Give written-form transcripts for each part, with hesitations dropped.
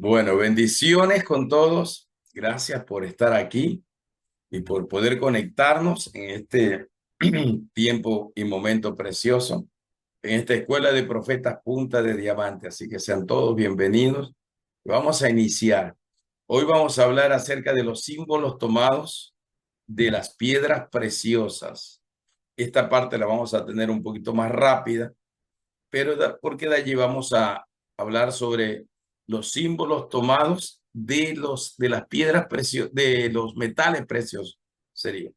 Bueno, bendiciones con todos. Gracias por estar aquí y por poder conectarnos en este tiempo y momento precioso en esta escuela de profetas Punta de Diamante. Así que sean todos bienvenidos. Vamos a iniciar. Hoy vamos a hablar acerca de los símbolos tomados de las piedras preciosas. Esta parte la vamos a tener un poquito más rápida, pero porque de allí vamos a hablar sobre los símbolos tomados de las piedras preciosas, de los metales preciosos. Sería.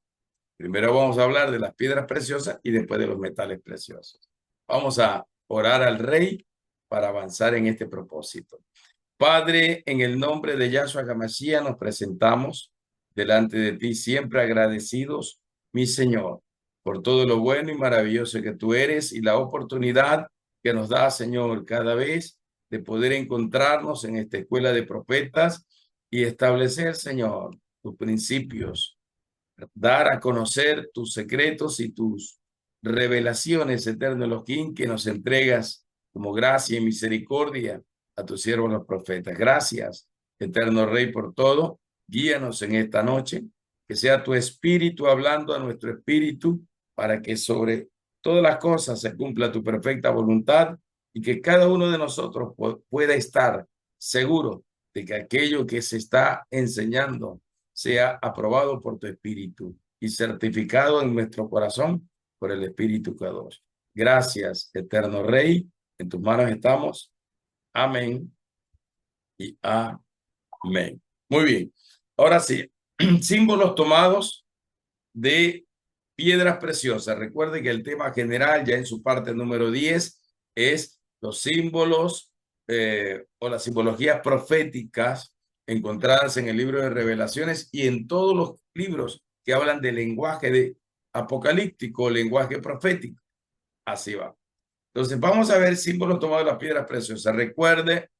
Primero vamos a hablar de las piedras preciosas y después de los metales preciosos. Vamos a orar al Rey para avanzar en este propósito. Padre, en el nombre de Yahshua HaMashiach nos presentamos delante de ti, siempre agradecidos, mi Señor, por todo lo bueno y maravilloso que tú eres y la oportunidad que nos da, Señor, cada vez de poder encontrarnos en esta escuela de profetas y establecer, Señor, tus principios, dar a conocer tus secretos y tus revelaciones, eterno Elohim, que nos entregas como gracia y misericordia a tus siervos los profetas. Gracias, eterno Rey, por todo. Guíanos en esta noche, que sea tu espíritu hablando a nuestro espíritu para que sobre todas las cosas se cumpla tu perfecta voluntad y que cada uno de nosotros pueda estar seguro de que aquello que se está enseñando sea aprobado por tu Espíritu y certificado en nuestro corazón por el Espíritu Kadosh. Gracias, eterno Rey. En tus manos estamos. Amén y amén. Muy bien. Ahora sí, símbolos tomados de piedras preciosas. Recuerde que el tema general, ya en su parte número 10, es los símbolos o las simbologías proféticas encontradas en el libro de Revelaciones y en todos los libros que hablan del lenguaje de apocalíptico, lenguaje profético. Así va. Entonces, vamos a ver símbolos tomados de las piedras preciosas. Recuerde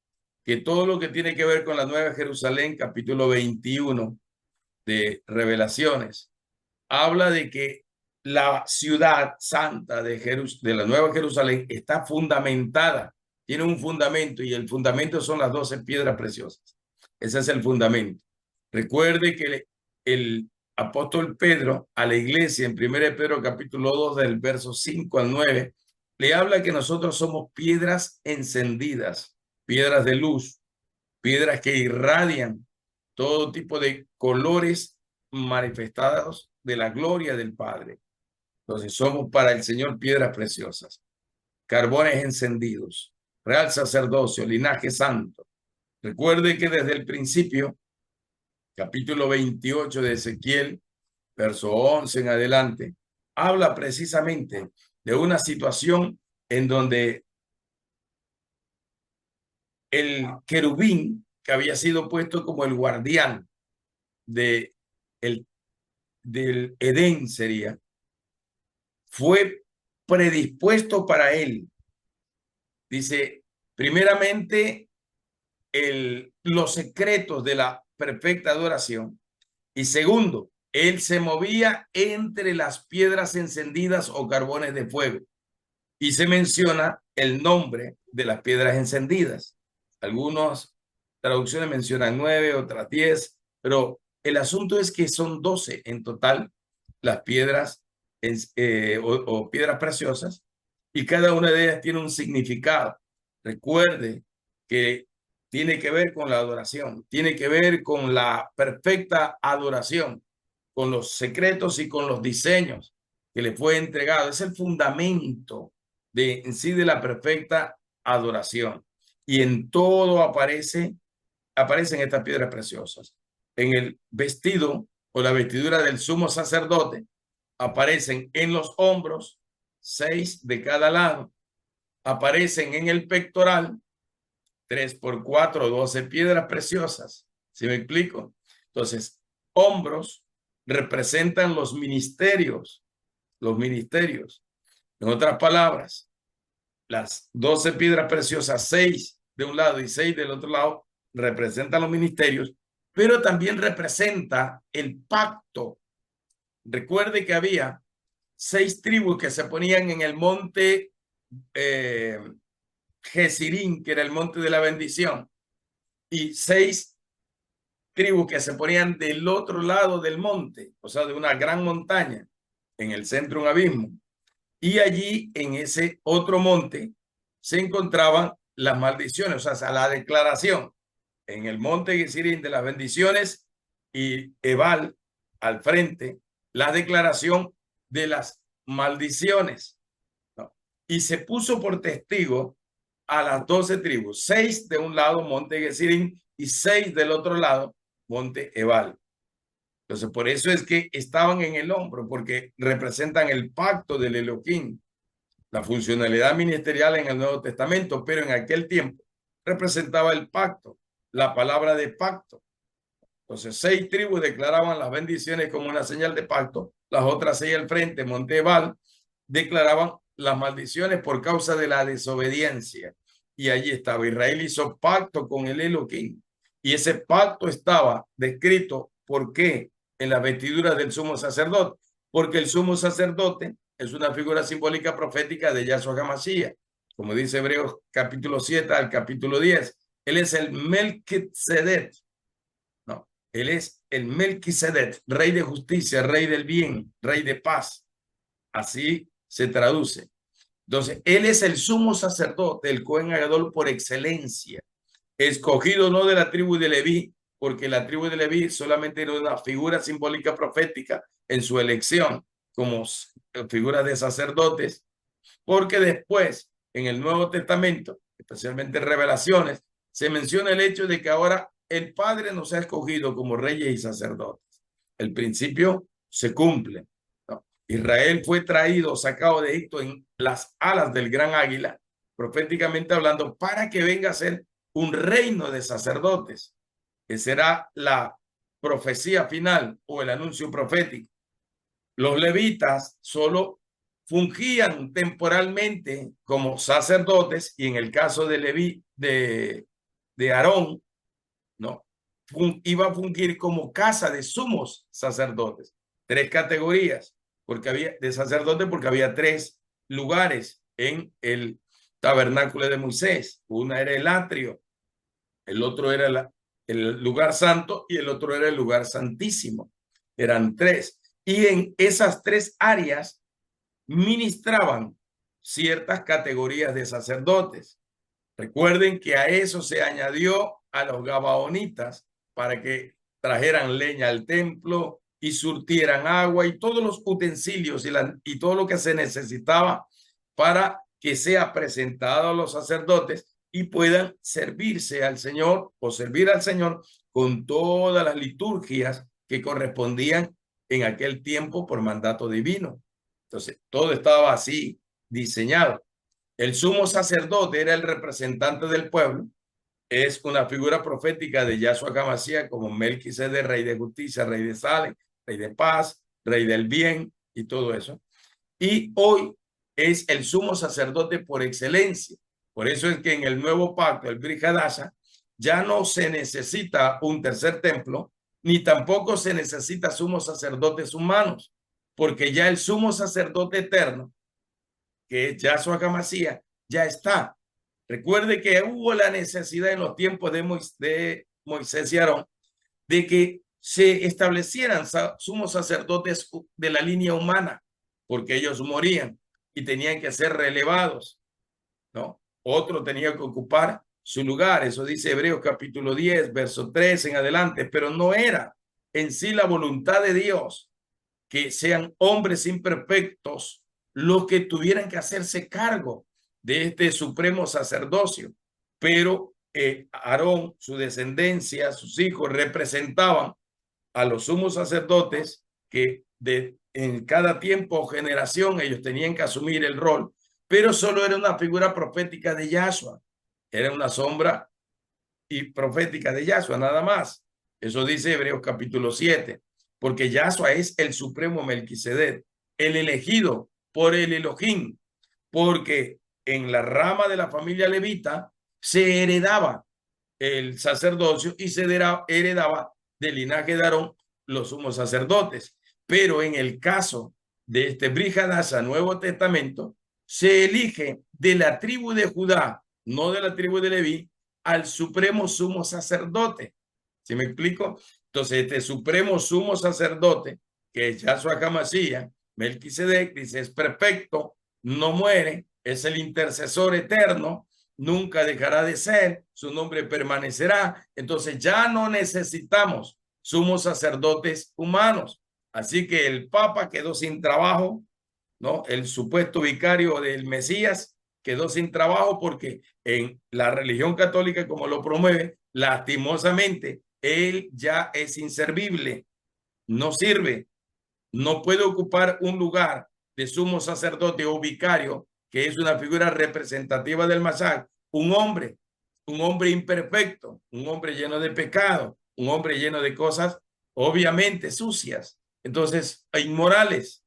que todo lo que tiene que ver con la Nueva Jerusalén, capítulo 21 de Revelaciones, habla de que la ciudad santa de la Nueva Jerusalén está fundamentada, tiene un fundamento y el fundamento son las 12 piedras preciosas. Ese es el fundamento. Recuerde que el apóstol Pedro a la iglesia en 1 Pedro capítulo 2 del verso 5 al 9 le habla que nosotros somos piedras encendidas, piedras de luz, piedras que irradian todo tipo de colores manifestados de la gloria del Padre. Entonces somos para el Señor piedras preciosas, carbones encendidos, real sacerdocio, linaje santo. Recuerde que desde el principio, capítulo 28 de Ezequiel, verso 11 en adelante, habla precisamente de una situación en donde el querubín que había sido puesto como el guardián de del Edén sería, fue predispuesto para él. Dice, primeramente, los secretos de la perfecta adoración. Y segundo, él se movía entre las piedras encendidas o carbones de fuego. Y se menciona el nombre de las piedras encendidas. Algunas traducciones mencionan 9, otras 10, pero el asunto es que son 12 en total las piedras o piedras preciosas y cada una de ellas tiene un significado. Recuerde que tiene que ver con la adoración, tiene que ver con la perfecta adoración, con los secretos y con los diseños que le fue entregado. Es el fundamento en sí de la perfecta adoración. Y en todo aparecen estas piedras preciosas. En el vestido o la vestidura del sumo sacerdote aparecen en los hombros, 6 de cada lado. Aparecen en el pectoral, 3 por 4, 12 piedras preciosas. ¿Sí me explico? Entonces, hombros representan los ministerios. Los ministerios. En otras palabras, las 12 piedras preciosas, 6 de un lado y 6 del otro lado, representan los ministerios, pero también representa el pacto. Recuerde que había 6 tribus que se ponían en el monte Gezirín, que era el monte de la bendición, y 6 tribus que se ponían del otro lado del monte, o sea, de una gran montaña, en el centro un abismo. Y allí, en ese otro monte, se encontraban las maldiciones, o sea, la declaración en el monte Gerizim de las bendiciones y Ebal al frente, la declaración de las maldiciones, ¿no? Y se puso por testigo a las 12 tribus, 6 de un lado, monte Gerizim, y 6 del otro lado, monte Ebal. Entonces, por eso es que estaban en el hombro, porque representan el pacto del Elohim, la funcionalidad ministerial en el Nuevo Testamento, pero en aquel tiempo representaba el pacto, la palabra de pacto. Entonces, 6 tribus declaraban las bendiciones como una señal de pacto, las otras 6 al frente, monte Ebal, declaraban las maldiciones por causa de la desobediencia. Y allí estaba, Israel hizo pacto con el Elohim. Y ese pacto estaba descrito, ¿por qué? En las vestiduras del sumo sacerdote. Porque el sumo sacerdote es una figura simbólica profética de Yahshua HaMashiach. Como dice Hebreos capítulo 7 al capítulo 10. Él es el Melquisedec. No, él es el Melquisedec, rey de justicia, rey del bien, rey de paz. Así se traduce. Entonces, él es el sumo sacerdote, el Cohen Agadol por excelencia, escogido no de la tribu de Leví, porque la tribu de Leví solamente era una figura simbólica profética en su elección como figura de sacerdotes, porque después, en el Nuevo Testamento, especialmente en Revelaciones, se menciona el hecho de que ahora el Padre nos ha escogido como reyes y sacerdotes. El principio se cumple, ¿no? Israel fue traído, sacado de Egipto en las alas del gran águila, proféticamente hablando, para que venga a ser un reino de sacerdotes, que será la profecía final o el anuncio profético. Los levitas solo fungían temporalmente como sacerdotes y en el caso de Leví, de Aarón, ¿no? Iba a fungir como casa de sumos sacerdotes. 3 categorías porque había, de sacerdotes porque había 3 lugares en el tabernáculo de Moisés. Una era el atrio, el otro era el lugar santo y el otro era el lugar santísimo. Eran 3. Y en esas 3 áreas ministraban ciertas categorías de sacerdotes. Recuerden que a eso se añadió a los gabaonitas para que trajeran leña al templo y surtieran agua y todos los utensilios y todo lo que se necesitaba para que sea presentado a los sacerdotes y puedan servirse al Señor o servir al Señor con todas las liturgias que correspondían en aquel tiempo por mandato divino. Entonces, todo estaba así diseñado. El sumo sacerdote era el representante del pueblo, es una figura profética de Yahshua HaMashiach como Melquisedec, rey de justicia, rey de Salem, rey de paz, rey del bien y todo eso. Y hoy es el sumo sacerdote por excelencia. Por eso es que en el nuevo pacto, el Brit Hadasha, ya no se necesita un tercer templo, ni tampoco se necesita sumos sacerdotes humanos, porque ya el sumo sacerdote eterno, que es Yahshua HaMashiach, ya está. Recuerde que hubo la necesidad en los tiempos de Moisés y Aarón de que se establecieran sumos sacerdotes de la línea humana, porque ellos morían y tenían que ser relevados, ¿no? Otro tenía que ocupar su lugar, eso dice Hebreos capítulo 10, verso 3 en adelante, pero no era en sí la voluntad de Dios que sean hombres imperfectos los que tuvieran que hacerse cargo de este supremo sacerdocio. Pero Aarón, su descendencia, sus hijos representaban a los sumos sacerdotes que en cada tiempo o generación ellos tenían que asumir el rol, pero solo era una figura profética de Yahshua. Era una sombra y profética de Yahshua, nada más. Eso dice Hebreos capítulo 7, porque Yahshua es el supremo Melquisedec, el elegido por el Elohim, porque en la rama de la familia levita se heredaba el sacerdocio y se heredaba del linaje de Aarón los sumos sacerdotes. Pero en el caso de este Brit Hadasha, Nuevo Testamento, se elige de la tribu de Judá, no de la tribu de Leví, al supremo sumo sacerdote. ¿Sí me explico? Entonces, este supremo sumo sacerdote, que es Yahshua HaMashiach, Melquisedec, dice, es perfecto, no muere, es el intercesor eterno, nunca dejará de ser, su nombre permanecerá. Entonces, ya no necesitamos sumos sacerdotes humanos. Así que el Papa quedó sin trabajo, ¿no? El supuesto vicario del Mesías quedó sin trabajo porque en la religión católica, como lo promueve, lastimosamente, él ya es inservible, no sirve, no puede ocupar un lugar de sumo sacerdote o vicario, que es una figura representativa del Mashiach, un hombre imperfecto, un hombre lleno de pecado, un hombre lleno de cosas obviamente sucias, entonces inmorales,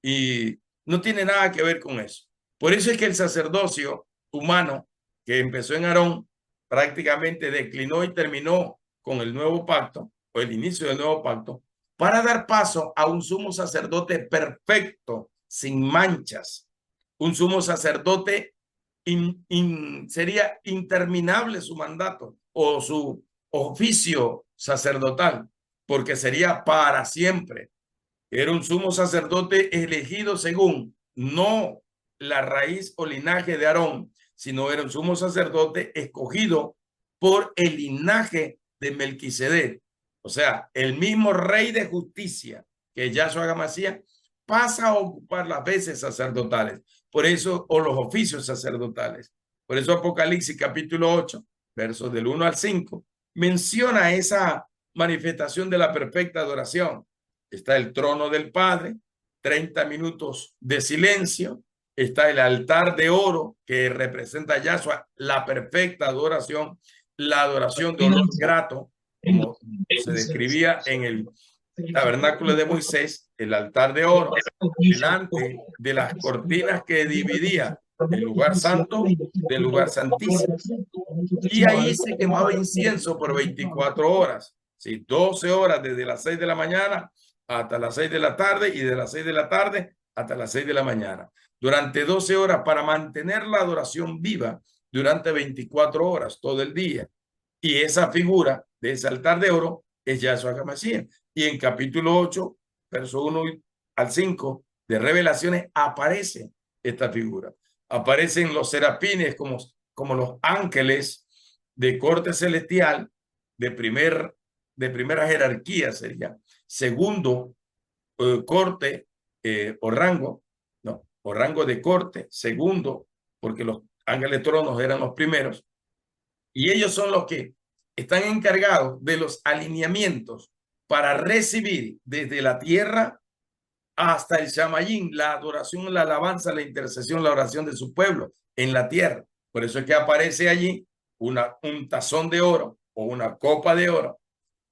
y no tiene nada que ver con eso. Por eso es que el sacerdocio humano que empezó en Aarón prácticamente declinó y terminó con el nuevo pacto o el inicio del nuevo pacto para dar paso a un sumo sacerdote perfecto, sin manchas, un sumo sacerdote sería interminable su mandato o su oficio sacerdotal, porque sería para siempre. Era un sumo sacerdote elegido según no la raíz o linaje de Aarón, sino era un sumo sacerdote escogido por el linaje de Melquisedec. O sea, el mismo rey de justicia que Yahshua HaMashiach pasa a ocupar las veces sacerdotales. Por eso, o los oficios sacerdotales. Por eso Apocalipsis capítulo 8, versos del 1 al 5, menciona esa manifestación de la perfecta adoración. Está el trono del Padre, 30 minutos de silencio, está el altar de oro que representa a Yahshua, la perfecta adoración, la adoración de olor grato, como se describía en el tabernáculo de Moisés, el altar de oro, delante de las cortinas que dividía el lugar santo del lugar santísimo. Y ahí se quemaba incienso por 24 horas, ¿sí? 12 horas desde las 6 de la mañana hasta las 6 de la tarde y de las 6 de la tarde hasta las 6 de la mañana. Durante 12 horas para mantener la adoración viva durante 24 horas, todo el día. Y esa figura de ese altar de oro es Yahshua HaMashiach. Y en capítulo 8, verso 1 al 5 de Revelaciones aparece esta figura. Aparecen los serafines como los ángeles de corte celestial, de primera jerarquía sería. Segundo, corte o rango, ¿no? O rango de corte. Segundo, porque los ángeles tronos eran los primeros. Y ellos son los que están encargados de los alineamientos para recibir desde la tierra hasta el Shamayín, la adoración, la alabanza, la intercesión, la oración de su pueblo en la tierra. Por eso es que aparece allí un tazón de oro o una copa de oro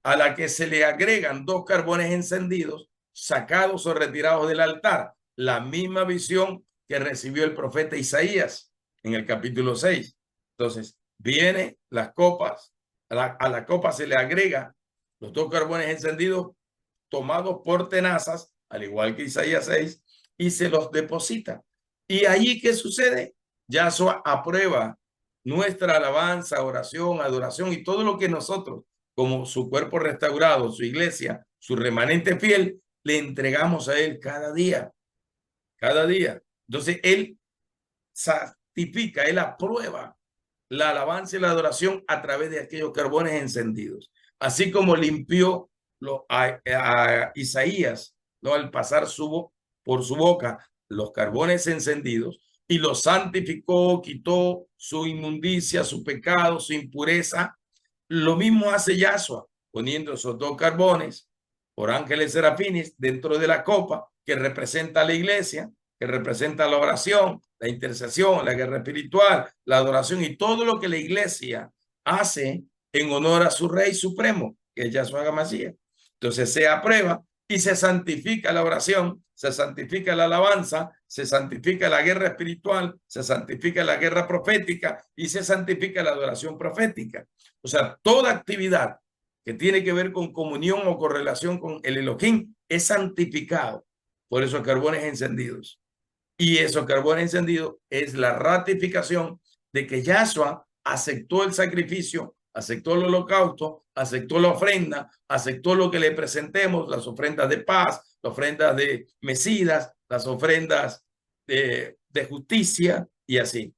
a la que se le agregan 2 carbones encendidos sacados o retirados del altar. La misma visión que recibió el profeta Isaías en el capítulo 6. Entonces, vienen las copas, a la copa se le agrega los 2 carbones encendidos tomados por tenazas, al igual que Isaías 6, y se los deposita. Y allí, ¿qué sucede? Yahshua aprueba nuestra alabanza, oración, adoración y todo lo que nosotros, como su cuerpo restaurado, su iglesia, su remanente fiel, le entregamos a él cada día, cada día. Entonces, él santifica, él aprueba la alabanza y la adoración a través de aquellos carbones encendidos. Así como limpió a Isaías, ¿no? Al pasar por su boca los carbones encendidos y los santificó, quitó su inmundicia, su pecado, su impureza. Lo mismo hace Yahshua, poniendo esos 2 carbones por ángeles serafines dentro de la copa que representa a la iglesia, que representa la oración, la intercesión, la guerra espiritual, la adoración y todo lo que la iglesia hace en honor a su Rey Supremo, que es Yahshua HaMashiach. Entonces se aprueba y se santifica la oración, se santifica la alabanza, se santifica la guerra espiritual, se santifica la guerra profética y se santifica la adoración profética. O sea, toda actividad que tiene que ver con comunión o correlación con el Elohim es santificado por esos carbones encendidos. Y esos carbones encendidos es la ratificación de que Yahshua aceptó el sacrificio, aceptó el holocausto, aceptó la ofrenda, aceptó lo que le presentemos, las ofrendas de paz, las ofrendas de mesidas, las ofrendas de justicia y así.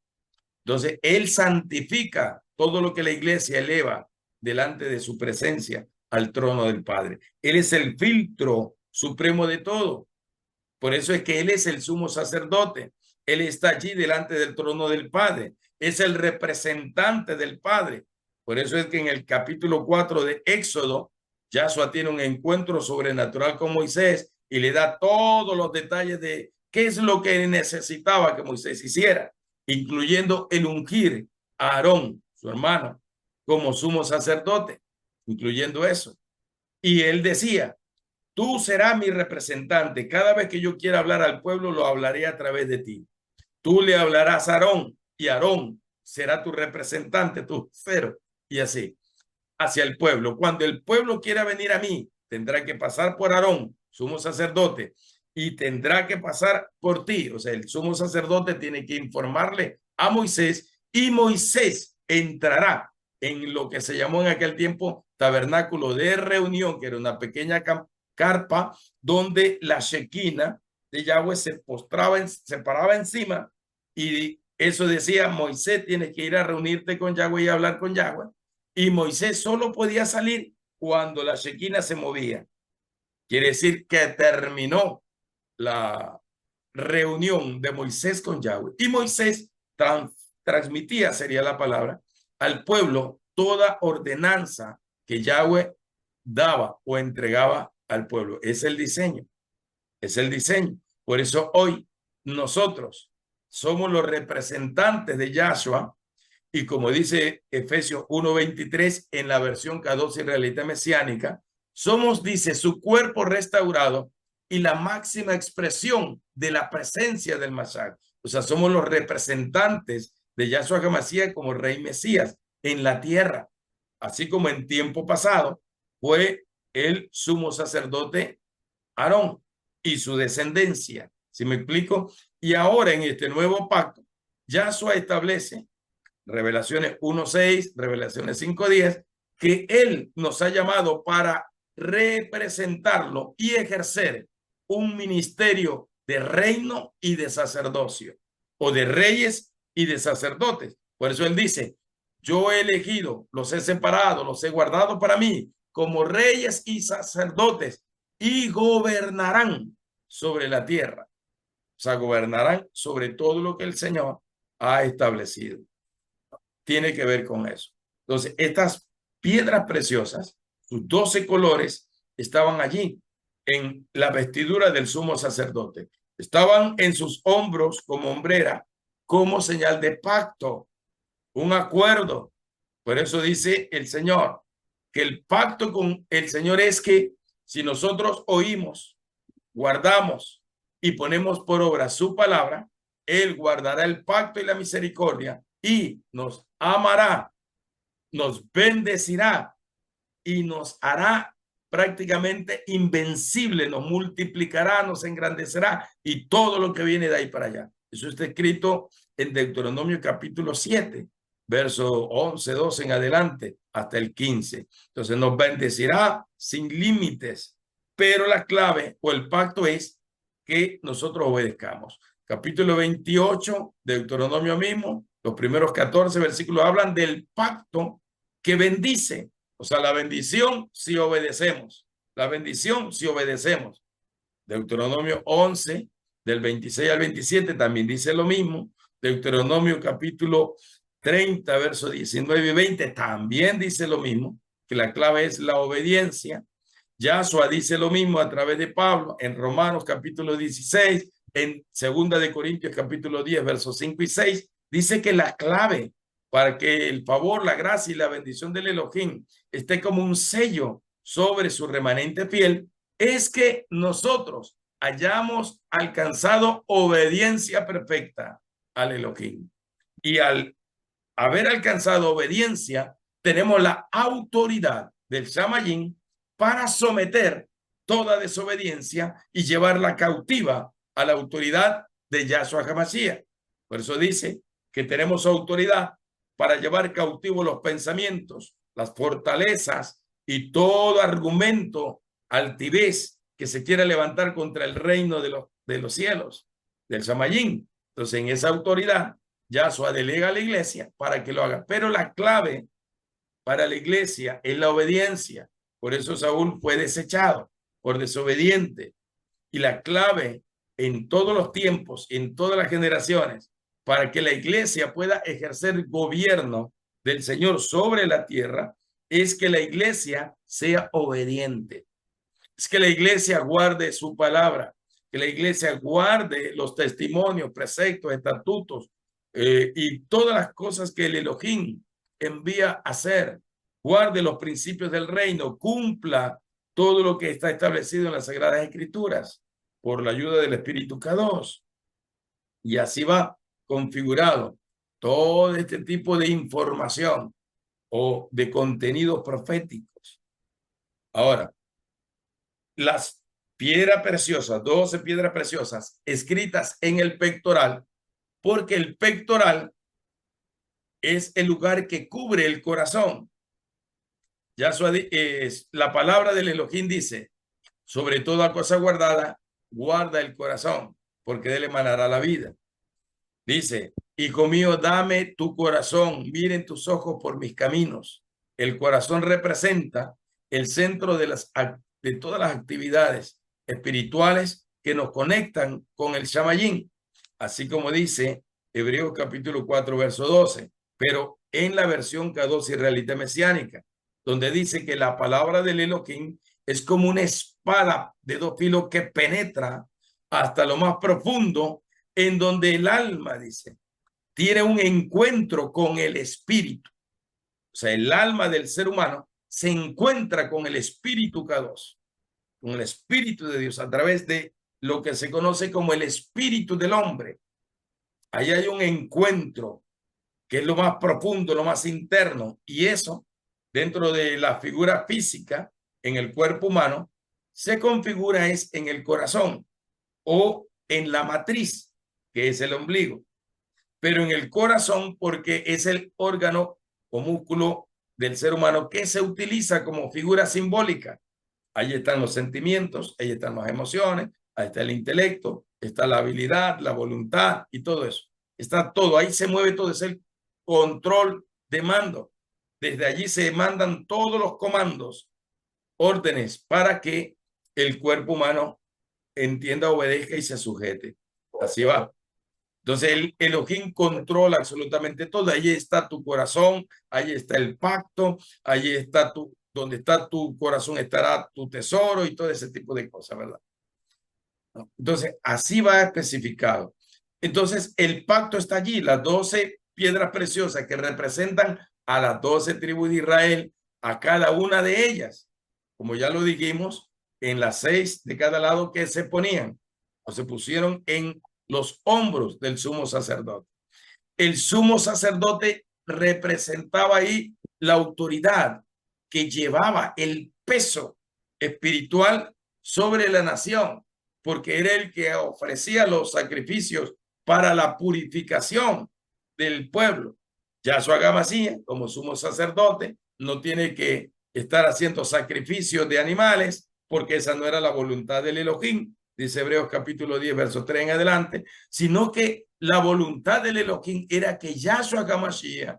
Entonces, Él santifica todo lo que la iglesia eleva delante de su presencia al trono del Padre. Él es el filtro supremo de todo. Por eso es que Él es el sumo sacerdote. Él está allí delante del trono del Padre. Es el representante del Padre. Por eso es que en el capítulo 4 de Éxodo, Yahshua tiene un encuentro sobrenatural con Moisés y le da todos los detalles de qué es lo que necesitaba que Moisés hiciera, incluyendo el ungir a Aarón, su hermano, como sumo sacerdote, incluyendo eso. Y él decía, tú serás mi representante. Cada vez que yo quiera hablar al pueblo, lo hablaré a través de ti. Tú le hablarás a Aarón y Aarón será tu representante, tu cero, y así, hacia el pueblo. Cuando el pueblo quiera venir a mí, tendrá que pasar por Aarón, sumo sacerdote, y tendrá que pasar por ti. O sea, el sumo sacerdote tiene que informarle a Moisés y Moisés entrará en lo que se llamó en aquel tiempo tabernáculo de reunión, que era una pequeña carpa donde la Shekinah de Yahweh se postraba, se paraba encima, y eso decía, Moisés tiene que ir a reunirte con Yahweh y hablar con Yahweh. Y Moisés solo podía salir cuando la Shekinah se movía. Quiere decir que terminó la reunión de Moisés con Yahweh. Y Moisés transmitía, sería la palabra, al pueblo toda ordenanza que Yahweh daba o entregaba al pueblo. Es el diseño, es el diseño. Por eso hoy nosotros somos los representantes de Yahshua. Y como dice Efesios 1:23 en la versión K2 israelita mesiánica, somos, dice, su cuerpo restaurado y la máxima expresión de la presencia del Mashiach. O sea, somos los representantes de Yahshua HaMashiach como Rey Mesías en la tierra. Así como en tiempo pasado fue el sumo sacerdote Aarón y su descendencia. ¿Sí me explico? Y ahora en este nuevo pacto, Yahshua establece Revelaciones 1:6, Revelaciones 5:10, que Él nos ha llamado para representarlo y ejercer un ministerio de reino y de sacerdocio, o de reyes y de sacerdotes. Por eso Él dice, yo he elegido, los he separado, los he guardado para mí como reyes y sacerdotes y gobernarán sobre la tierra. O sea, gobernarán sobre todo lo que el Señor ha establecido. Tiene que ver con eso. Entonces, estas piedras preciosas, sus 12 colores, estaban allí en la vestidura del sumo sacerdote. Estaban en sus hombros como hombrera, como señal de pacto, un acuerdo. Por eso dice el Señor, que el pacto con el Señor es que si nosotros oímos, guardamos y ponemos por obra su palabra, Él guardará el pacto y la misericordia y nos amará, nos bendecirá y nos hará prácticamente invencible, nos multiplicará, nos engrandecerá y todo lo que viene de ahí para allá. Eso está escrito en Deuteronomio capítulo 7, verso 11, 12 en adelante, hasta el 15. Entonces nos bendecirá sin límites, pero la clave o el pacto es que nosotros obedezcamos. Capítulo 28, Deuteronomio mismo, los primeros 14 versículos hablan del pacto que bendice. O sea, la bendición si obedecemos. La bendición si obedecemos. Deuteronomio 11, del 26 al 27, también dice lo mismo. Deuteronomio capítulo 30, versos 19 y 20, también dice lo mismo, que la clave es la obediencia. Yahshua dice lo mismo a través de Pablo en Romanos capítulo 16, en Segunda de Corintios capítulo 10, versos 5 y 6, dice que la clave para que el favor, la gracia y la bendición del Elohim esté como un sello sobre su remanente fiel, es que nosotros hayamos alcanzado obediencia perfecta al Elohim. Y al haber alcanzado obediencia, tenemos la autoridad del Shamayim para someter toda desobediencia y llevarla cautiva a la autoridad de Yahshua HaMashiach. Por eso dice que tenemos autoridad para llevar cautivos los pensamientos, las fortalezas y todo argumento, altivez que se quiera levantar contra el reino de los cielos, del Shamayín. Entonces, en esa autoridad, Yahshua delega a la iglesia para que lo haga. Pero la clave para la iglesia es la obediencia. Por eso Saúl fue desechado por desobediente. Y la clave en todos los tiempos, en todas las generaciones, para que la iglesia pueda ejercer gobierno del Señor sobre la tierra, es que la iglesia sea obediente. Es que la iglesia guarde su palabra, que la iglesia guarde los testimonios, preceptos, estatutos y todas las cosas que el Elohim envía a hacer. Guarde los principios del reino, cumpla todo lo que está establecido en las Sagradas Escrituras por la ayuda del Espíritu Kadosh. Y así va configurado todo este tipo de información o de contenidos proféticos. Ahora, las piedras preciosas, 12 piedras preciosas escritas en el pectoral, porque el pectoral es el lugar que cubre el corazón. Ya la palabra del Elohim dice, sobre toda cosa guardada, guarda el corazón, porque de él emanará la vida. Dice, hijo mío, dame tu corazón, miren tus ojos por mis caminos. El corazón representa el centro de todas las actividades espirituales que nos conectan con el Shamayín, así como dice Hebreos capítulo 4, verso 12, pero en la versión Kadosh israelita mesiánica, donde dice que la palabra del Elohim es como una espada de dos filos que penetra hasta lo más profundo, en donde el alma, dice, tiene un encuentro con el espíritu. O sea, el alma del ser humano se encuentra con el espíritu Kadosh, con el espíritu de Dios, a través de lo que se conoce como el espíritu del hombre. Ahí hay un encuentro que es lo más profundo, lo más interno, y eso, dentro de la figura física, en el cuerpo humano, se configura es en el corazón o en la matriz, que es el ombligo, pero en el corazón porque es el órgano o músculo del ser humano que se utiliza como figura simbólica. Ahí están los sentimientos, ahí están las emociones, ahí está el intelecto, está la habilidad, la voluntad y todo eso. Está todo, ahí se mueve todo, es el control de mando. Desde allí se mandan todos los comandos, órdenes para que el cuerpo humano entienda, obedezca y se sujete. Así va. Entonces el Elohim controla absolutamente todo. Ahí está tu corazón, ahí está el pacto, ahí está donde está tu corazón estará tu tesoro y todo ese tipo de cosas, ¿verdad? Entonces así va especificado. Entonces el pacto está allí, las 12 piedras preciosas que representan a las 12 tribus de Israel, a cada una de ellas, como ya lo dijimos, en las 6 de cada lado que se ponían o se pusieron en los hombros del sumo sacerdote. El sumo sacerdote representaba ahí la autoridad que llevaba el peso espiritual sobre la nación, porque era el que ofrecía los sacrificios para la purificación del pueblo. Yahshua HaMashiach, como sumo sacerdote, no tiene que estar haciendo sacrificios de animales, porque esa no era la voluntad del Elohim, dice Hebreos capítulo 10, verso 3 en adelante, sino que la voluntad del Elohim era que Yahshua HaMashiach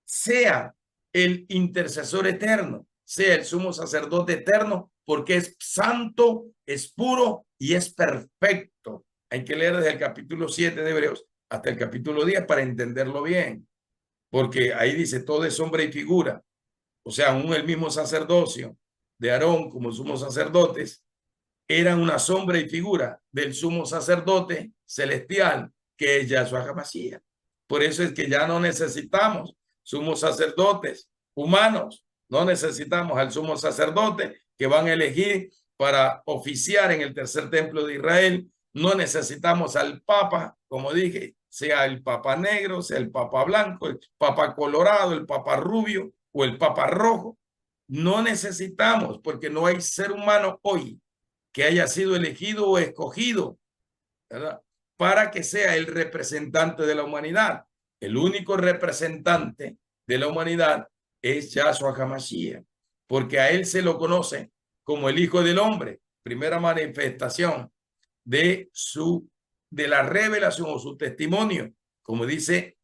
sea el intercesor eterno, sea el sumo sacerdote eterno, porque es santo, es puro y es perfecto. Hay que leer desde el capítulo 7 de Hebreos hasta el capítulo 10 para entenderlo bien, porque ahí dice todo es sombra y figura. O sea, aún el mismo sacerdocio de Aarón como sumos sacerdotes eran una sombra y figura del sumo sacerdote celestial que es Yahshua HaMashiach. Por eso es que ya no necesitamos sumos sacerdotes humanos, no necesitamos al sumo sacerdote que van a elegir para oficiar en el tercer templo de Israel, no necesitamos al papa, como dije, sea el papa negro, sea el papa blanco, el papa colorado, el papa rubio o el papa rojo. No necesitamos, porque no hay ser humano hoy que haya sido elegido o escogido, ¿verdad?, para que sea el representante de la humanidad. El único representante de la humanidad es Yahshua HaMashiach, porque a él se lo conoce como el Hijo del Hombre, primera manifestación de la revelación o su testimonio, como dice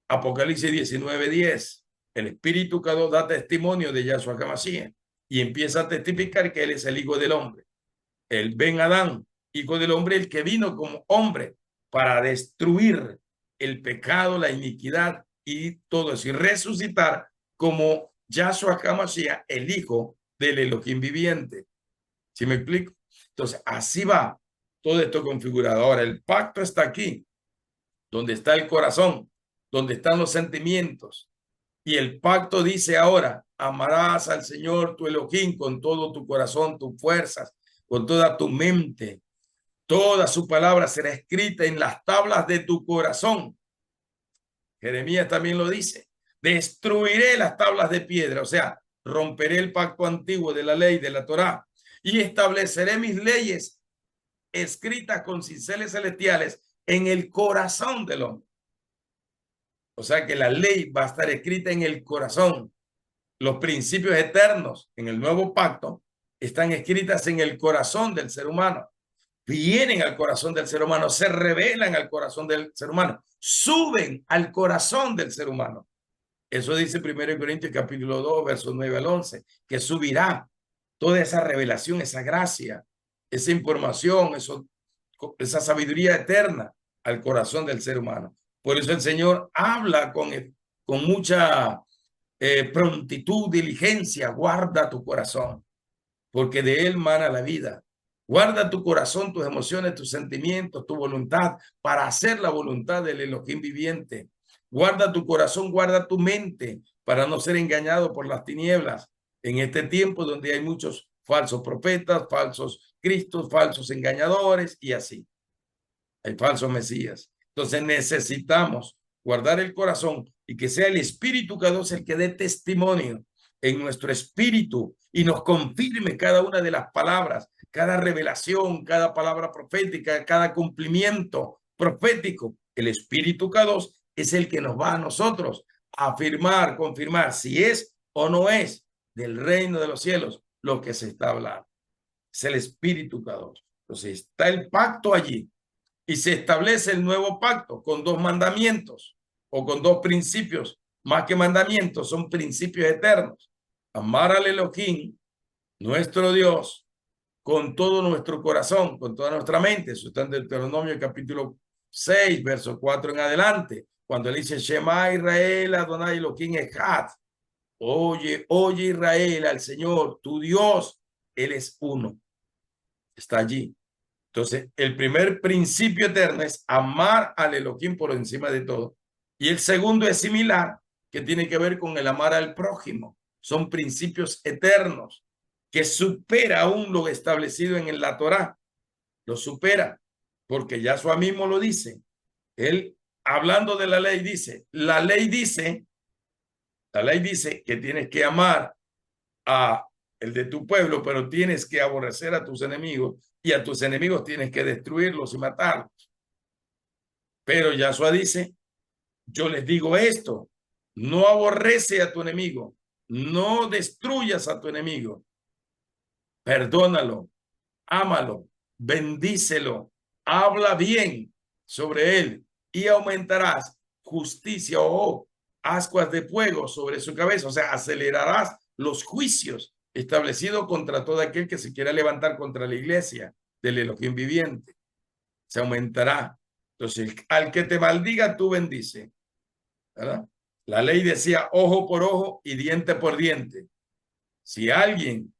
Apocalipsis 19:10. El Espíritu Kadosh da testimonio de Yahshua HaMashiach y empieza a testificar que él es el Hijo del Hombre, el Ben Adán, Hijo del Hombre, el que vino como hombre para destruir el pecado, la iniquidad y todo eso, y resucitar como Yahshua HaMashiach, el Hijo del Elohim viviente. ¿Sí me explico? Entonces, así va todo esto configurado. Ahora, el pacto está aquí, donde está el corazón, donde están los sentimientos. Y el pacto dice ahora, amarás al Señor tu Elohim con todo tu corazón, tus fuerzas, con toda tu mente. Toda su palabra será escrita en las tablas de tu corazón. Jeremías también lo dice. Destruiré las tablas de piedra, o sea, romperé el pacto antiguo de la ley, de la Torá, y estableceré mis leyes escritas con cinceles celestiales en el corazón del hombre. O sea que la ley va a estar escrita en el corazón. Los principios eternos en el nuevo pacto están escritas en el corazón del ser humano. Vienen al corazón del ser humano, se revelan al corazón del ser humano, suben al corazón del ser humano. Eso dice 1 Corintios capítulo 2, versos 9 al 11, que subirá toda esa revelación, esa gracia, esa información, esa sabiduría eterna al corazón del ser humano. Por eso el Señor habla con mucha prontitud, diligencia, guarda tu corazón, porque de él mana la vida. Guarda tu corazón, tus emociones, tus sentimientos, tu voluntad para hacer la voluntad del Elohim viviente. Guarda tu corazón, guarda tu mente para no ser engañado por las tinieblas en este tiempo donde hay muchos falsos profetas, falsos cristos, falsos engañadores y así. Hay falsos mesías. Entonces necesitamos guardar el corazón y que sea el Espíritu Kadosh el que dé testimonio en nuestro espíritu y nos confirme cada una de las palabras, cada revelación, cada palabra profética, cada cumplimiento profético. El Espíritu Kadosh es el que nos va a nosotros a afirmar, confirmar si es o no es del reino de los cielos lo que se está hablando. Es el Espíritu Kadosh. Entonces está el pacto allí y se establece el nuevo pacto con 2 mandamientos o con 2 principios, más que mandamientos, son principios eternos. Amar al Elohim, nuestro Dios, con todo nuestro corazón, con toda nuestra mente. Eso está en Deuteronomio capítulo 6, verso 4 en adelante, cuando él dice, Shema Israel, Adonai Elohim Echad. Oye, oye Israel, al Señor, tu Dios, Él es uno. Está allí. Entonces, el primer principio eterno es amar al Elohim por encima de todo. Y el segundo es similar, que tiene que ver con el amar al prójimo. Son principios eternos que supera aún lo establecido en la Torá. Lo supera, porque Yahshua mismo lo dice. Él, hablando de la ley, dice, la ley dice que tienes que amar a el de tu pueblo, pero tienes que aborrecer a tus enemigos y a tus enemigos tienes que destruirlos y matarlos. Pero Yahshua dice, yo les digo esto, no aborrece a tu enemigo, no destruyas a tu enemigo, perdónalo, ámalo, bendícelo, habla bien sobre él y aumentarás justicia o ascuas de fuego sobre su cabeza, o sea, acelerarás los juicios establecidos contra todo aquel que se quiera levantar contra la iglesia del Elohim viviente. Se aumentará. Entonces, al que te maldiga, tú bendice. ¿Verdad? La ley decía ojo por ojo y diente por diente. Si alguien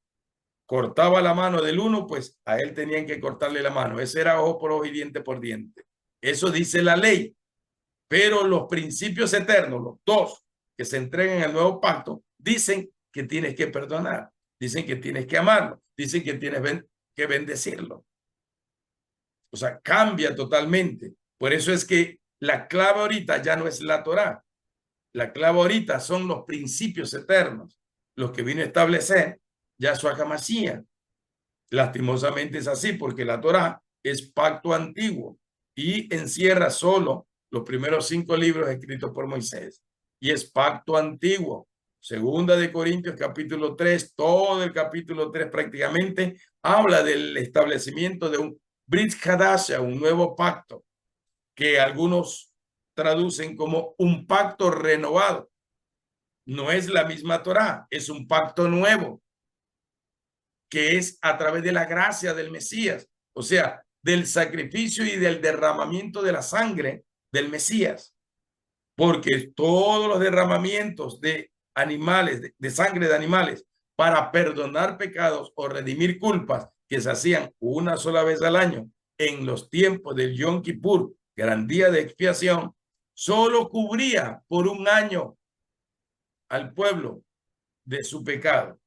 cortaba la mano del uno, pues a él tenían que cortarle la mano. Ese era ojo por ojo y diente por diente. Eso dice la ley. Pero los principios eternos, los 2 que se entregan en el nuevo pacto, dicen que tienes que perdonar, dicen que tienes que amarlo, dicen que tienes que bendecirlo. O sea, cambia totalmente. Por eso es que la clave ahorita ya no es la Torá. La clave ahorita son los principios eternos, los que vino a establecer Yahshua HaMashiach. Lastimosamente es así porque la Torá es pacto antiguo y encierra solo los primeros 5 libros escritos por Moisés. Y es pacto antiguo. Segunda de Corintios, capítulo 3, todo el capítulo 3 prácticamente habla del establecimiento de un Brit Hadasha, un nuevo pacto, que algunos traducen como un pacto renovado. No es la misma Torá, es un pacto nuevo, que es a través de la gracia del Mesías, o sea, del sacrificio y del derramamiento de la sangre del Mesías, porque todos los derramamientos de animales, de sangre de animales, para perdonar pecados o redimir culpas que se hacían una sola vez al año en los tiempos del Yom Kippur, gran día de expiación, solo cubría por un año al pueblo de su pecado.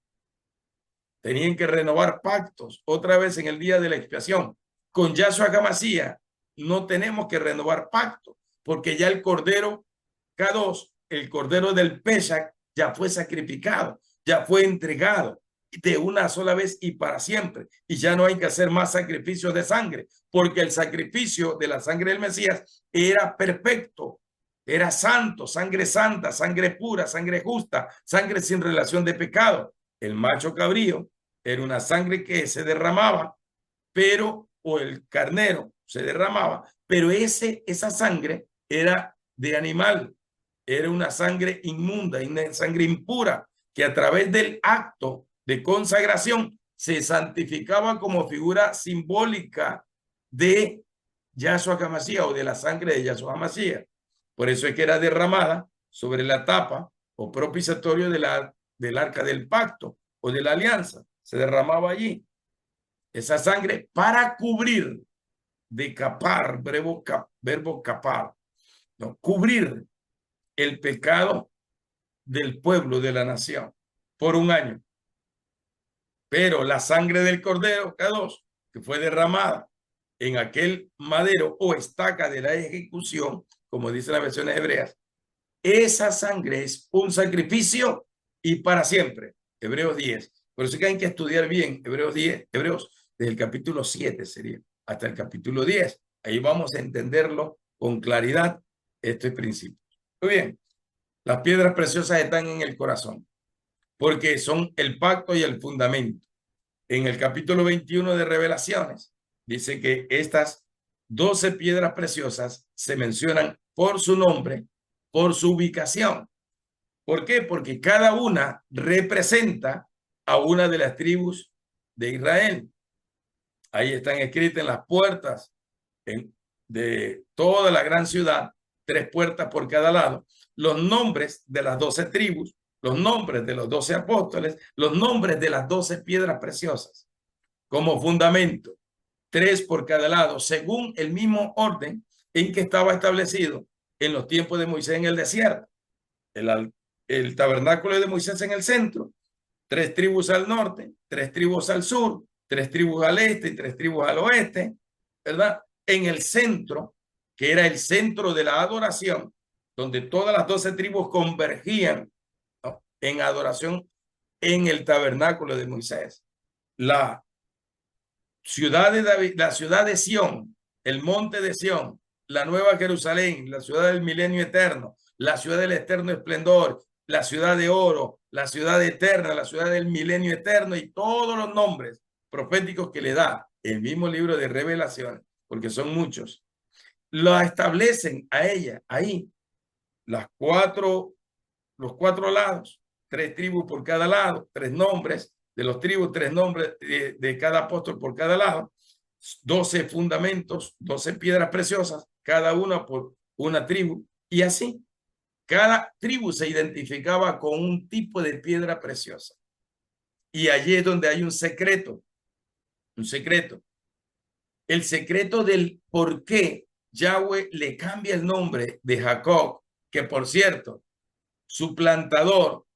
Tenían que renovar pactos otra vez en el día de la expiación. Con Yahshua HaMashiach no tenemos que renovar pactos, porque ya el Cordero K2, el Cordero del Pesach, ya fue sacrificado, ya fue entregado de una sola vez y para siempre. Y ya no hay que hacer más sacrificios de sangre, porque el sacrificio de la sangre del Mesías era perfecto, era santo, sangre santa, sangre pura, sangre justa, sangre sin relación de pecado. El macho cabrío era una sangre que se derramaba, pero, o el carnero se derramaba, pero esa sangre era de animal, era una sangre inmunda, una sangre impura, que a través del acto de consagración se santificaba como figura simbólica de Yahshua HaMashiach o de la sangre de Yahshua HaMashiach. Por eso es que era derramada sobre la tapa o propiciatorio del arca del pacto o de la alianza. Se derramaba allí esa sangre para cubrir, de capar, verbo capar, ¿no? Cubrir el pecado del pueblo, de la nación, por un año. Pero la sangre del cordero, K2, que fue derramada en aquel madero o estaca de la ejecución, como dicen las versiones hebreas, esa sangre es un sacrificio y para siempre. Hebreos 10. Por eso que hay que estudiar bien Hebreos 10, Hebreos desde el capítulo 7 sería, hasta el capítulo 10. Ahí vamos a entenderlo con claridad, este principio. Muy bien, las piedras preciosas están en el corazón, porque son el pacto y el fundamento. En el capítulo 21 de Revelaciones, dice que estas 12 piedras preciosas se mencionan por su nombre, por su ubicación. ¿Por qué? Porque cada una representa a una de las tribus de Israel. Ahí están escritas en las puertas de toda la gran ciudad, 3 puertas por cada lado, los nombres de las 12 tribus, los nombres de los 12 apóstoles, los nombres de las 12 piedras preciosas, como fundamento, 3 por cada lado, según el mismo orden en que estaba establecido en los tiempos de Moisés en el desierto. El tabernáculo de Moisés en el centro, 3 tribus al norte, 3 tribus al sur, 3 tribus al este y 3 tribus al oeste, ¿verdad? En el centro, que era el centro de la adoración, donde todas las 12 tribus convergían, ¿no?, en adoración en el tabernáculo de Moisés. La ciudad de David, la ciudad de Sión, el monte de Sión, la nueva Jerusalén, la ciudad del milenio eterno, la ciudad del eterno esplendor, la ciudad de oro, la ciudad eterna, la ciudad del milenio eterno y todos los nombres proféticos que le da el mismo libro de Revelaciones, porque son muchos, la establecen a ella ahí, los 4 lados, 3 tribus por cada lado, 3 nombres de los tribus, 3 nombres de cada apóstol por cada lado, 12 fundamentos, 12 piedras preciosas, cada una por una tribu, y así. Cada tribu se identificaba con un tipo de piedra preciosa. Y allí es donde hay un secreto. Un secreto. El secreto del por qué Yahweh le cambia el nombre de Jacob, que por cierto, su plantador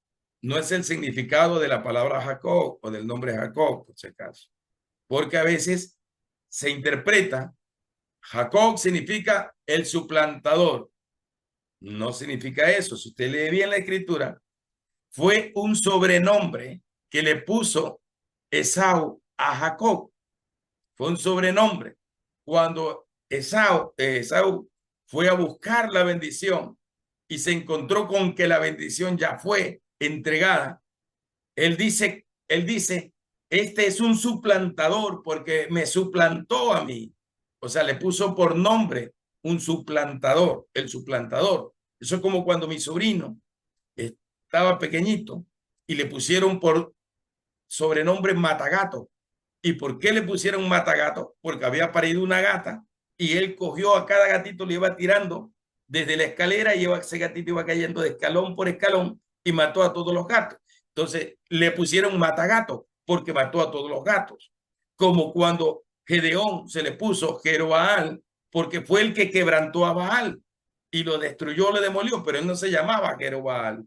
no es el significado de la palabra Jacob o del nombre Jacob, por si acaso. Porque a veces se interpreta, Jacob significa el suplantador. No significa eso. Si usted lee bien la escritura, fue un sobrenombre que le puso Esau a Jacob. Fue un sobrenombre. Cuando Esau fue a buscar la bendición y se encontró con que la bendición ya fue entregada, él dice, este es un suplantador porque me suplantó a mí. O sea, le puso por nombre un suplantador, el suplantador. Eso es como cuando mi sobrino estaba pequeñito y le pusieron por sobrenombre Matagato. ¿Y por qué le pusieron Matagato? Porque había parido una gata y él cogió a cada gatito, le iba tirando desde la escalera y ese gatito iba cayendo de escalón por escalón y mató a todos los gatos. Entonces le pusieron Matagato porque mató a todos los gatos. Como cuando Gedeón se le puso Jerobaal porque fue el que quebrantó a Baal y lo destruyó, lo demolió, pero él no se llamaba Jerobaal.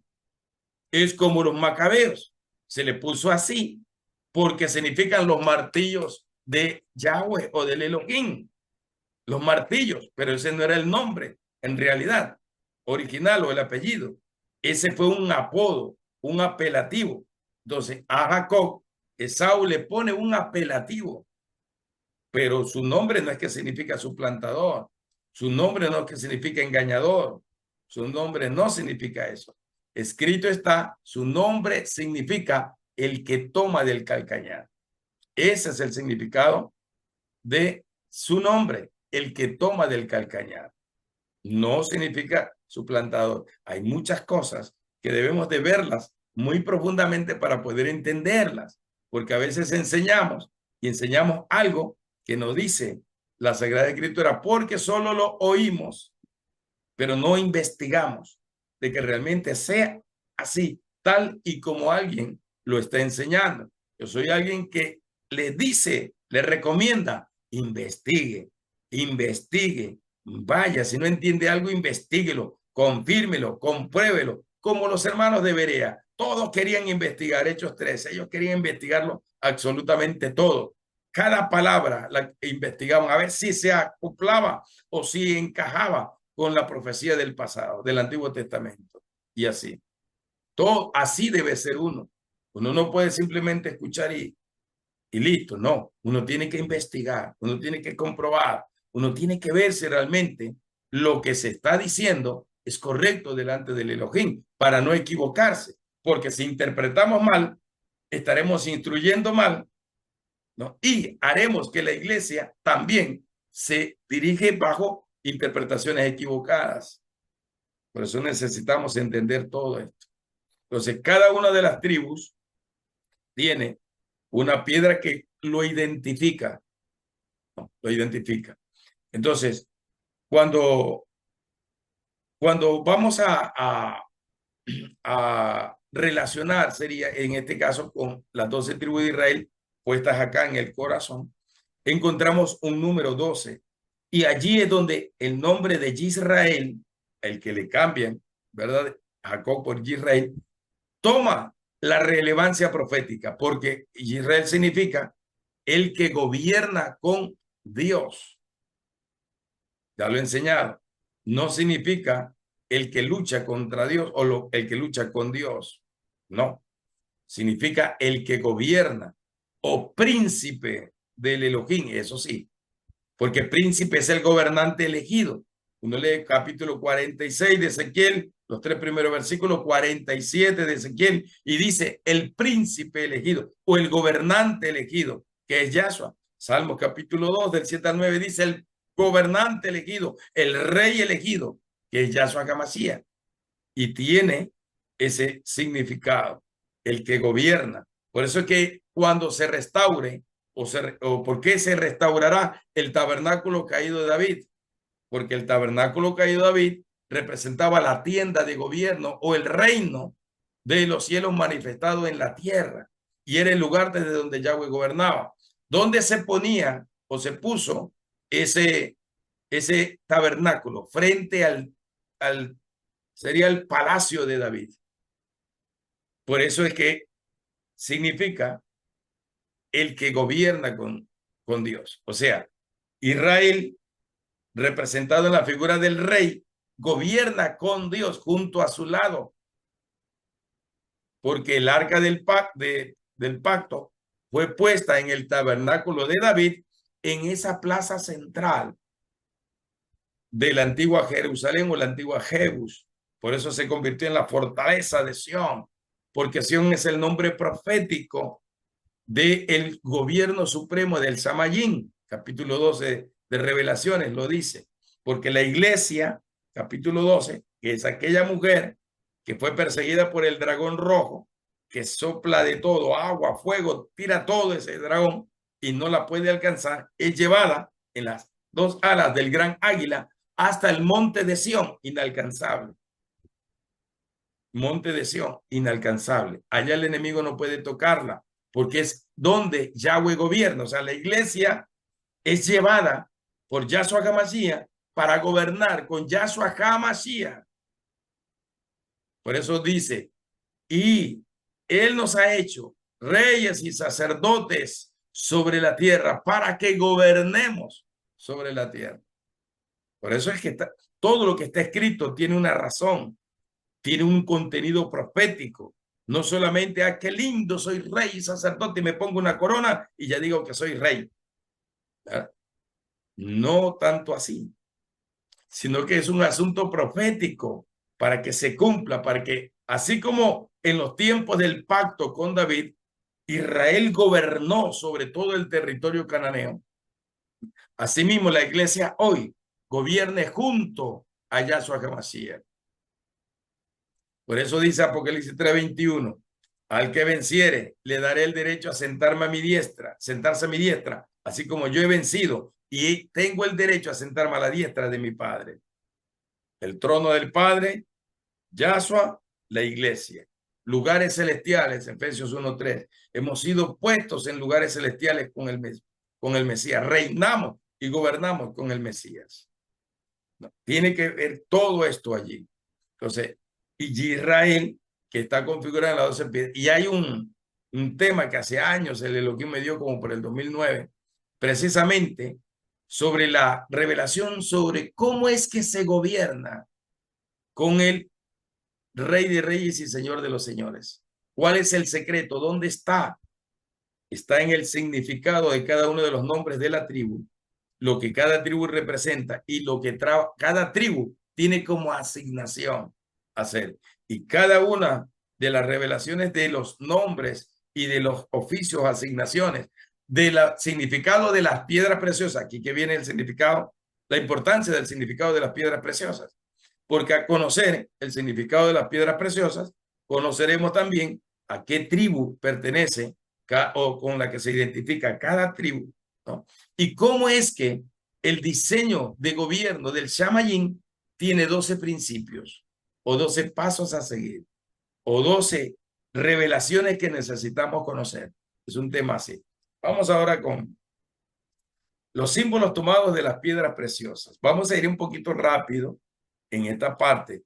Es como los macabeos, se le puso así porque significan los martillos de Yahweh o del Elohim, los martillos, pero ese no era el nombre en realidad original o el apellido. Ese fue un apodo, un apelativo. Entonces a Jacob, Esaú le pone un apelativo, pero su nombre no es que significa suplantador, su nombre no es que significa engañador, su nombre no significa eso. Escrito está, su nombre significa el que toma del calcañar. Ese es el significado de su nombre, el que toma del calcañar. No significa suplantador. Hay muchas cosas que debemos de verlas muy profundamente para poder entenderlas, porque a veces enseñamos y enseñamos algo que nos dice la Sagrada Escritura porque solo lo oímos, pero no investigamos de que realmente sea así, tal y como alguien lo está enseñando. Yo soy alguien que le dice, le recomienda, investigue, investigue, vaya, si no entiende algo, investiguelo, confírmelo, compruébelo, como los hermanos de Berea. Todos querían investigar, Hechos 13, ellos querían investigarlo absolutamente todo. Cada palabra la investigaban a ver si se acoplaba o si encajaba con la profecía del pasado, del Antiguo Testamento. Y así. Todo así debe ser uno. Uno no puede simplemente escuchar y listo, no. Uno tiene que investigar, uno tiene que comprobar, uno tiene que ver si realmente lo que se está diciendo es correcto delante del Elohim para no equivocarse. Porque si interpretamos mal, estaremos instruyendo mal, ¿no? Y haremos que la iglesia también se dirige bajo interpretaciones equivocadas. Por eso necesitamos entender todo esto. Entonces, cada una de las tribus tiene una piedra que lo identifica, ¿no? Lo identifica. Entonces, cuando vamos a relacionar, sería en este caso con las 12 tribus de Israel puestas acá en el corazón, encontramos un número 12. Y allí es donde el nombre de Israel, el que le cambian, ¿verdad? Jacob por Israel, toma la relevancia profética, porque Israel significa el que gobierna con Dios. Ya lo he enseñado. No significa el que lucha contra Dios o el que lucha con Dios. No. Significa el que gobierna o príncipe del Elohim, eso sí. Porque príncipe es el gobernante elegido. Uno lee capítulo 46 de Ezequiel, los 3 primeros versículos, 47 de Ezequiel, y dice el príncipe elegido o el gobernante elegido, que es Yahshua. Salmos capítulo 2, del 7 al 9, dice el gobernante elegido, el rey elegido, que es Yahshua HaMashiach. Y tiene ese significado, el que gobierna. Por eso es que cuando se restaure, o por qué se restaurará el tabernáculo caído de David, porque el tabernáculo caído de David representaba la tienda de gobierno o el reino de los cielos manifestado en la tierra, y era el lugar desde donde Yahweh gobernaba. ¿Dónde se ponía o se puso ese tabernáculo? Frente sería el palacio de David. Por eso es que significa el que gobierna con Dios. O sea, Israel, representado en la figura del rey, gobierna con Dios junto a su lado, porque el arca del pacto fue puesta en el tabernáculo de David en esa plaza central. de la antigua Jerusalén o la antigua Jebus. Por eso se convirtió en la fortaleza de Sión, porque Sión es el nombre profético del gobierno supremo del Samayín. Capítulo 12 de Revelaciones lo dice, porque la iglesia, capítulo 12, que es aquella mujer que fue perseguida por el dragón rojo, que sopla de todo, agua, fuego, tira todo ese dragón y no la puede alcanzar, es llevada en las dos alas del gran águila hasta el monte de Sión, inalcanzable. Monte de Sión, inalcanzable. Allá el enemigo no puede tocarla, porque es donde Yahweh gobierna. O sea, la iglesia es llevada por Yahshua HaMashiach para gobernar con Yahshua HaMashiach. Por eso dice, y Él nos ha hecho reyes y sacerdotes sobre la tierra para que gobernemos sobre la tierra. Por eso es que todo lo que está escrito tiene una razón, tiene un contenido profético. No solamente, ah, qué lindo, soy rey y sacerdote y me pongo una corona y ya digo que soy rey. ¿Verdad? No tanto así, sino que es un asunto profético para que se cumpla, para que, así como en los tiempos del pacto con David, Israel gobernó sobre todo el territorio cananeo. Asimismo, la iglesia hoy gobierne junto a Yahshua HaMashiach. Por eso dice Apocalipsis 3:21, al que venciere, le daré el derecho a sentarme a mi diestra, sentarse a mi diestra, así como yo he vencido y tengo el derecho a sentarme a la diestra de mi Padre. El trono del Padre, Yahshua, la iglesia. Lugares celestiales, Efesios 1:3. Hemos sido puestos en lugares celestiales con el Mesías. Reinamos y gobernamos con el Mesías. No, tiene que ver todo esto allí. Entonces, y Israel, que está configurada en las 12 piedras. Y hay un tema que hace años el Elohim me dio como por el 2009, precisamente sobre la revelación sobre cómo es que se gobierna con el Rey de Reyes y Señor de los Señores. ¿Cuál es el secreto? ¿Dónde está? Está en el significado de cada uno de los nombres de la tribu, lo que cada tribu representa y lo que cada tribu tiene como asignación hacer. Y cada una de las revelaciones de los nombres y de los oficios, asignaciones, del significado de las piedras preciosas, aquí que viene el significado, la importancia del significado de las piedras preciosas, porque al conocer el significado de las piedras preciosas, conoceremos también a qué tribu pertenece o con la que se identifica cada tribu, ¿no? Y cómo es que el diseño de gobierno del Shamayín tiene 12 principios o 12 pasos a seguir o 12 revelaciones que necesitamos conocer. Es un tema así. Vamos ahora con los símbolos tomados de las piedras preciosas. Vamos a ir un poquito rápido en esta parte.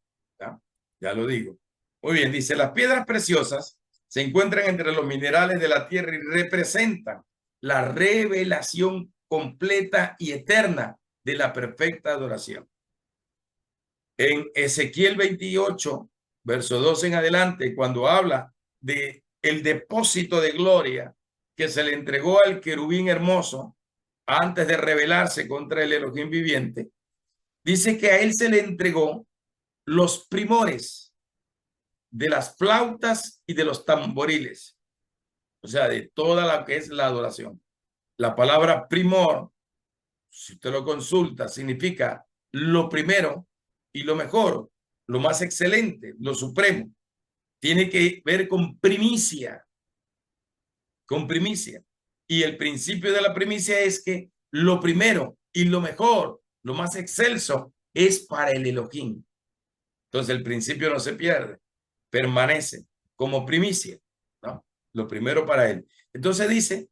Ya lo digo. Muy bien, dice, las piedras preciosas se encuentran entre los minerales de la tierra y representan la revelación completa y eterna de la perfecta adoración. En Ezequiel 28, verso 2 en adelante, cuando habla de el depósito de gloria que se le entregó al querubín hermoso antes de rebelarse contra el Elohim viviente, dice que a él se le entregó los primores de las flautas y de los tamboriles, o sea, de toda la que es la adoración. La palabra primor, si usted lo consulta, significa lo primero y lo mejor, lo más excelente, lo supremo. Tiene que ver con primicia, con primicia. Y el principio de la primicia es que lo primero y lo mejor, lo más excelso, es para el Elohim. Entonces el principio no se pierde, permanece como primicia, ¿no? Lo primero para él. Entonces dice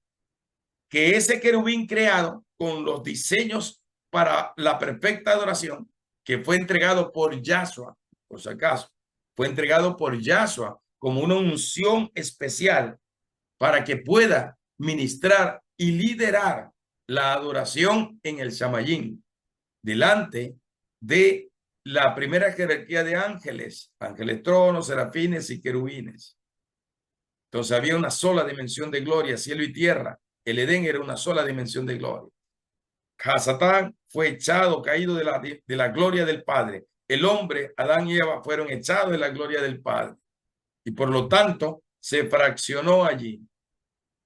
que ese querubín creado con los diseños para la perfecta adoración, que fue entregado por Yahshua, por si acaso, fue entregado por Yahshua como una unción especial para que pueda ministrar y liderar la adoración en el Shamayín, delante de la primera jerarquía de ángeles, ángeles tronos, serafines y querubines. Entonces había una sola dimensión de gloria, cielo y tierra. El Edén era una sola dimensión de gloria. Satán fue echado, caído de la gloria del Padre. El hombre, Adán y Eva, fueron echados de la gloria del Padre. Y por lo tanto, se fraccionó allí.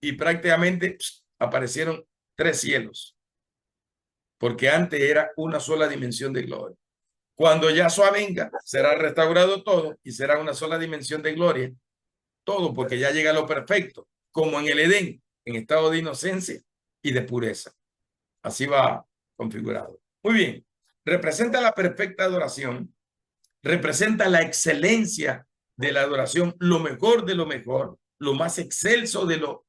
Y prácticamente aparecieron tres cielos. Porque antes era una sola dimensión de gloria. Cuando Yahshua venga, será restaurado todo y será una sola dimensión de gloria. Todo, porque ya llega lo perfecto, como en el Edén, en estado de inocencia y de pureza. Así va configurado. Muy bien. Representa la perfecta adoración, representa la excelencia de la adoración, lo mejor de lo mejor, lo más excelso de lo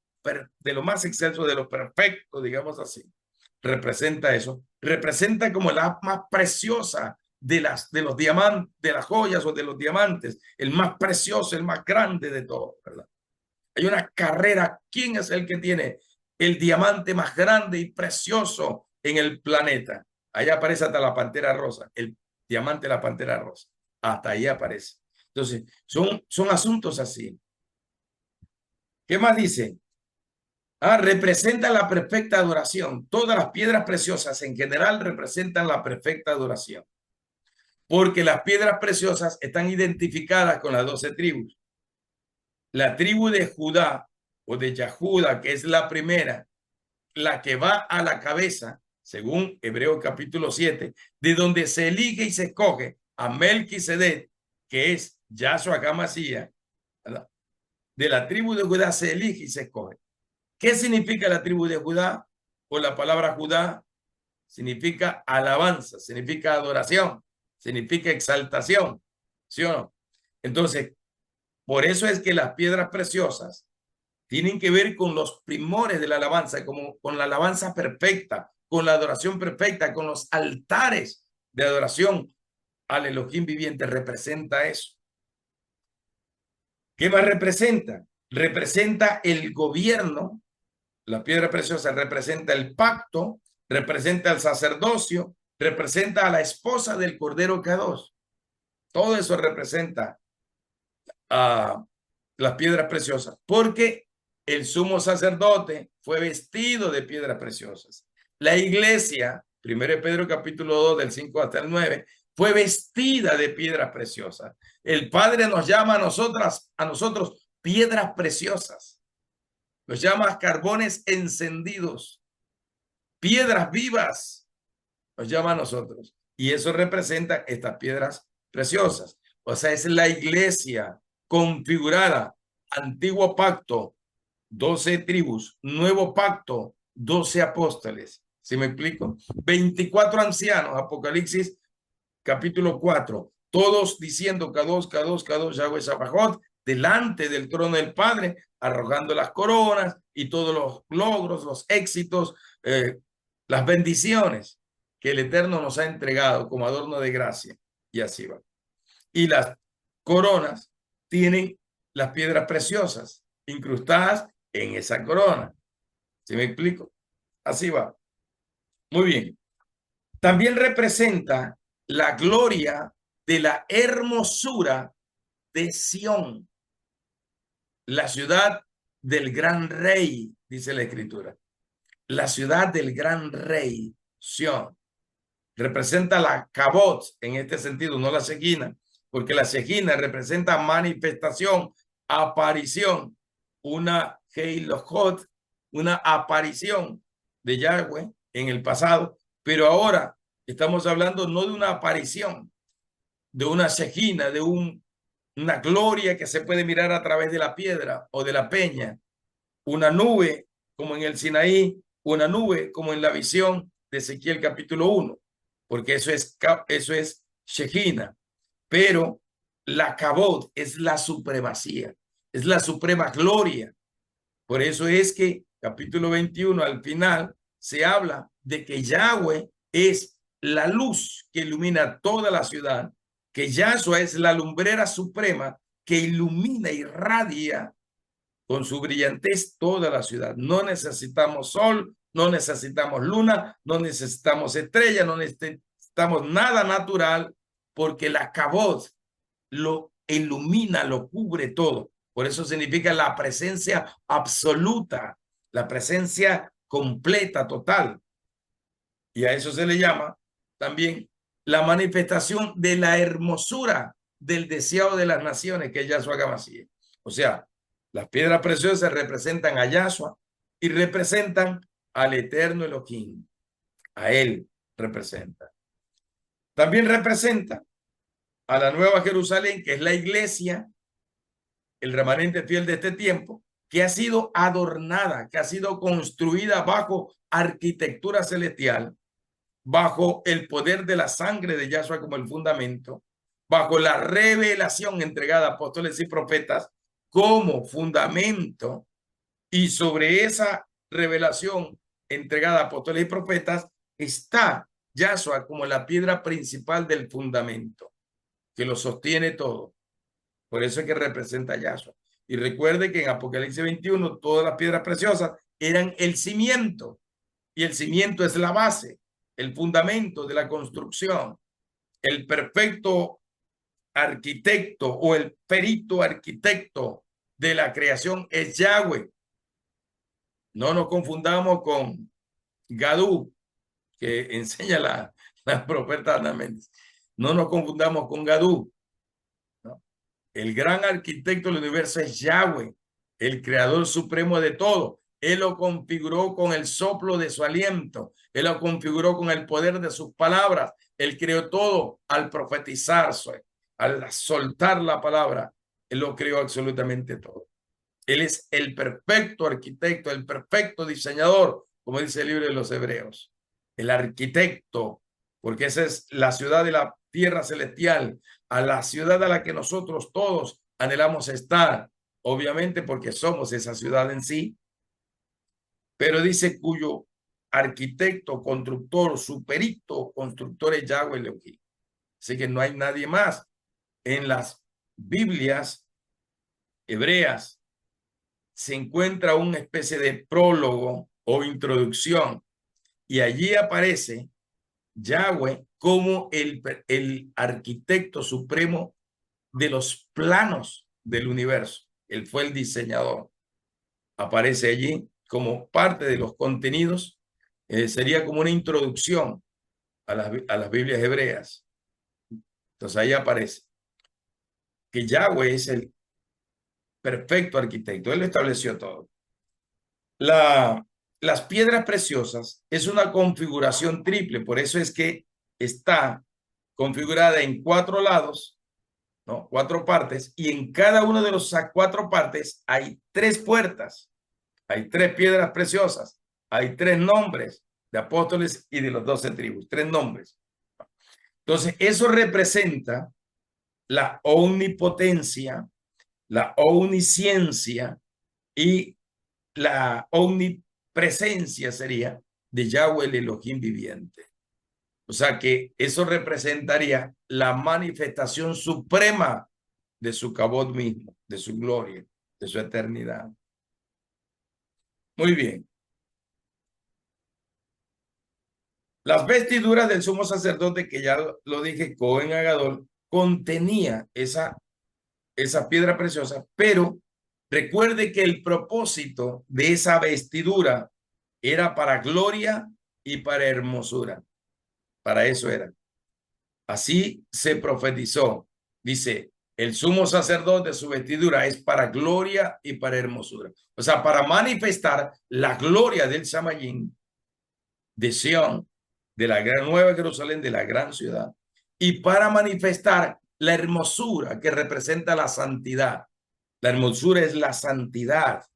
más excelso de lo perfecto, digamos así. Representa eso. Representa como la más preciosa de los diamantes, de las joyas o de los diamantes, el más precioso, el más grande de todos, ¿verdad? Hay una carrera. ¿Quién es el que tiene el diamante más grande y precioso en el planeta? Allá aparece hasta la pantera rosa, el diamante de la pantera rosa. Hasta ahí aparece. Entonces, son asuntos así. ¿Qué más dice? Representa la perfecta adoración. Todas las piedras preciosas en general representan la perfecta adoración. Porque las piedras preciosas están identificadas con las 12 tribus. La tribu de Judá o de Yahuda, que es la primera, la que va a la cabeza, según Hebreos capítulo 7, de donde se elige y se escoge a Melquisedec, que es Yahshua HaMashiach, ¿verdad? De la tribu de Judá se elige y se escoge. ¿Qué significa la tribu de Judá? O la palabra Judá significa alabanza, significa adoración, significa exaltación, ¿sí o no? Entonces, por eso es que las piedras preciosas tienen que ver con los primores de la alabanza, como con la alabanza perfecta, con la adoración perfecta, con los altares de adoración al Elohim viviente. Representa eso. ¿Qué más representa? Representa el gobierno. La piedra preciosa representa el pacto, representa el sacerdocio, representa a la esposa del Cordero Kadosh. Todo eso representa a las piedras preciosas, porque el sumo sacerdote fue vestido de piedras preciosas. La iglesia, 1 Pedro capítulo 2 del 5 hasta el 9, fue vestida de piedras preciosas. El Padre nos llama a nosotros piedras preciosas. Nos llama carbones encendidos, piedras vivas, nos llama a nosotros. Y eso representa estas piedras preciosas. O sea, es la iglesia configurada. Antiguo pacto, 12 tribus. Nuevo pacto, 12 apóstoles. ¿Sí me explico? 24 ancianos, Apocalipsis capítulo 4. Todos diciendo Kadosh, Kadosh, Kadosh, Yahweh Sabaoth, delante del trono del Padre, arrojando las coronas y todos los logros, los éxitos, las bendiciones que el Eterno nos ha entregado como adorno de gracia. Y así va. Y las coronas tienen las piedras preciosas incrustadas en esa corona. ¿Sí me explico? Así va. Muy bien. También representa la gloria de la hermosura de Sión, la ciudad del gran rey, dice la escritura. La ciudad del gran rey, Sión. Representa la Kabot en este sentido, no la Shejina, porque la Shejina representa manifestación, aparición, una Heilohot, una aparición de Yahweh en el pasado, pero ahora estamos hablando no de una aparición, de una Shejina, de una gloria que se puede mirar a través de la piedra o de la peña, una nube como en el Sinaí, una nube como en la visión de Ezequiel capítulo 1, porque eso es Shejina, pero la Kabod es la supremacía, es la suprema gloria. Por eso es que capítulo 21 al final se habla de que Yahweh es la luz que ilumina toda la ciudad, que Yahshua es la lumbrera suprema que ilumina y irradia con su brillantez toda la ciudad. No necesitamos sol, no necesitamos luna, no necesitamos estrella, no necesitamos nada natural, porque la Kabod lo ilumina, lo cubre todo. Por eso significa la presencia absoluta, la presencia completa, total. Y a eso se le llama también la manifestación de la hermosura del deseado de las naciones, que es Yahshua HaMashiach. O sea, las piedras preciosas representan a Yahshua y representan al eterno Elohim. A él representa. También representa a la Nueva Jerusalén, que es la iglesia, el remanente fiel de este tiempo, que ha sido adornada, que ha sido construida bajo arquitectura celestial, bajo el poder de la sangre de Yahshua como el fundamento, bajo la revelación entregada a apóstoles y profetas como fundamento, y sobre esa revelación entregada a apóstoles y profetas está Yahshua como la piedra principal del fundamento, que lo sostiene todo. Por eso es que representa a Yahshua. Y recuerde que en Apocalipsis 21 todas las piedras preciosas eran el cimiento, y el cimiento es la base, el fundamento de la construcción. El perfecto arquitecto o el perito arquitecto de la creación es Yahweh. No nos confundamos con Gadú, que enseña la profeta Ana Méndez. No nos confundamos con Gadú. ¿No? El gran arquitecto del universo es Yahweh, el creador supremo de todo. Él lo configuró con el soplo de su aliento. Él lo configuró con el poder de sus palabras. Él creó todo al profetizar, al soltar la palabra. Él lo creó absolutamente todo. Él es el perfecto arquitecto, el perfecto diseñador, como dice el libro de los Hebreos. El arquitecto, porque esa es la ciudad de la tierra celestial, a la ciudad a la que nosotros todos anhelamos estar, obviamente porque somos esa ciudad en sí, pero dice cuyo arquitecto, constructor, superito, constructor es Yahweh Elohim. Así que no hay nadie más. En las Biblias hebreas se encuentra una especie de prólogo o introducción, y allí aparece Yahweh como el arquitecto supremo de los planos del universo. Él fue el diseñador. Aparece allí como parte de los contenidos. Sería como una introducción a las Biblias hebreas. Entonces ahí aparece que Yahweh es el perfecto arquitecto. Él lo estableció todo. Las piedras preciosas es una configuración triple, por eso es que está configurada en 4 lados, ¿no? 4 partes, y en cada una de las 4 partes hay 3 puertas, hay 3 piedras preciosas, hay 3 nombres de apóstoles y de los 12 tribus, 3 nombres. Entonces, eso representa la omnipotencia, la omnisciencia y la omnipresencia sería de Yahweh el Elohim viviente. O sea que eso representaría la manifestación suprema de su cabot mismo, de su gloria, de su eternidad. Muy bien. Las vestiduras del sumo sacerdote, que ya lo dije, Cohen Agadol, contenía esa piedra preciosa, pero recuerde que el propósito de esa vestidura era para gloria y para hermosura. Para eso era. Así se profetizó. Dice, el sumo sacerdote, su vestidura es para gloria y para hermosura. O sea, para manifestar la gloria del Shamayim, de Sion, de la gran Nueva Jerusalén, de la gran ciudad, y para manifestar la hermosura que representa la santidad. La hermosura es la santidad,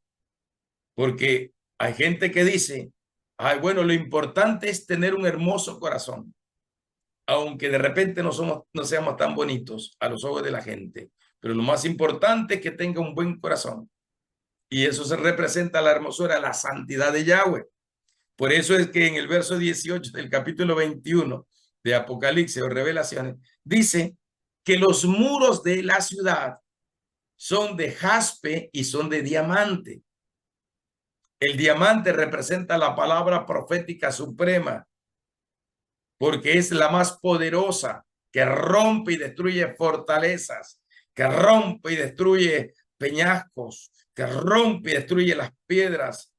porque hay gente que dice, ay, bueno, lo importante es tener un hermoso corazón, aunque de repente no seamos tan bonitos a los ojos de la gente, pero lo más importante es que tenga un buen corazón, y eso se representa la hermosura, la santidad de Yahweh. Por eso es que en el verso 18 del capítulo 21 de Apocalipsis o Revelaciones, dice que los muros de la ciudad son de jaspe y son de diamante. El diamante representa la palabra profética suprema, porque es la más poderosa, que rompe y destruye fortalezas, que rompe y destruye peñascos, que rompe y destruye las piedras,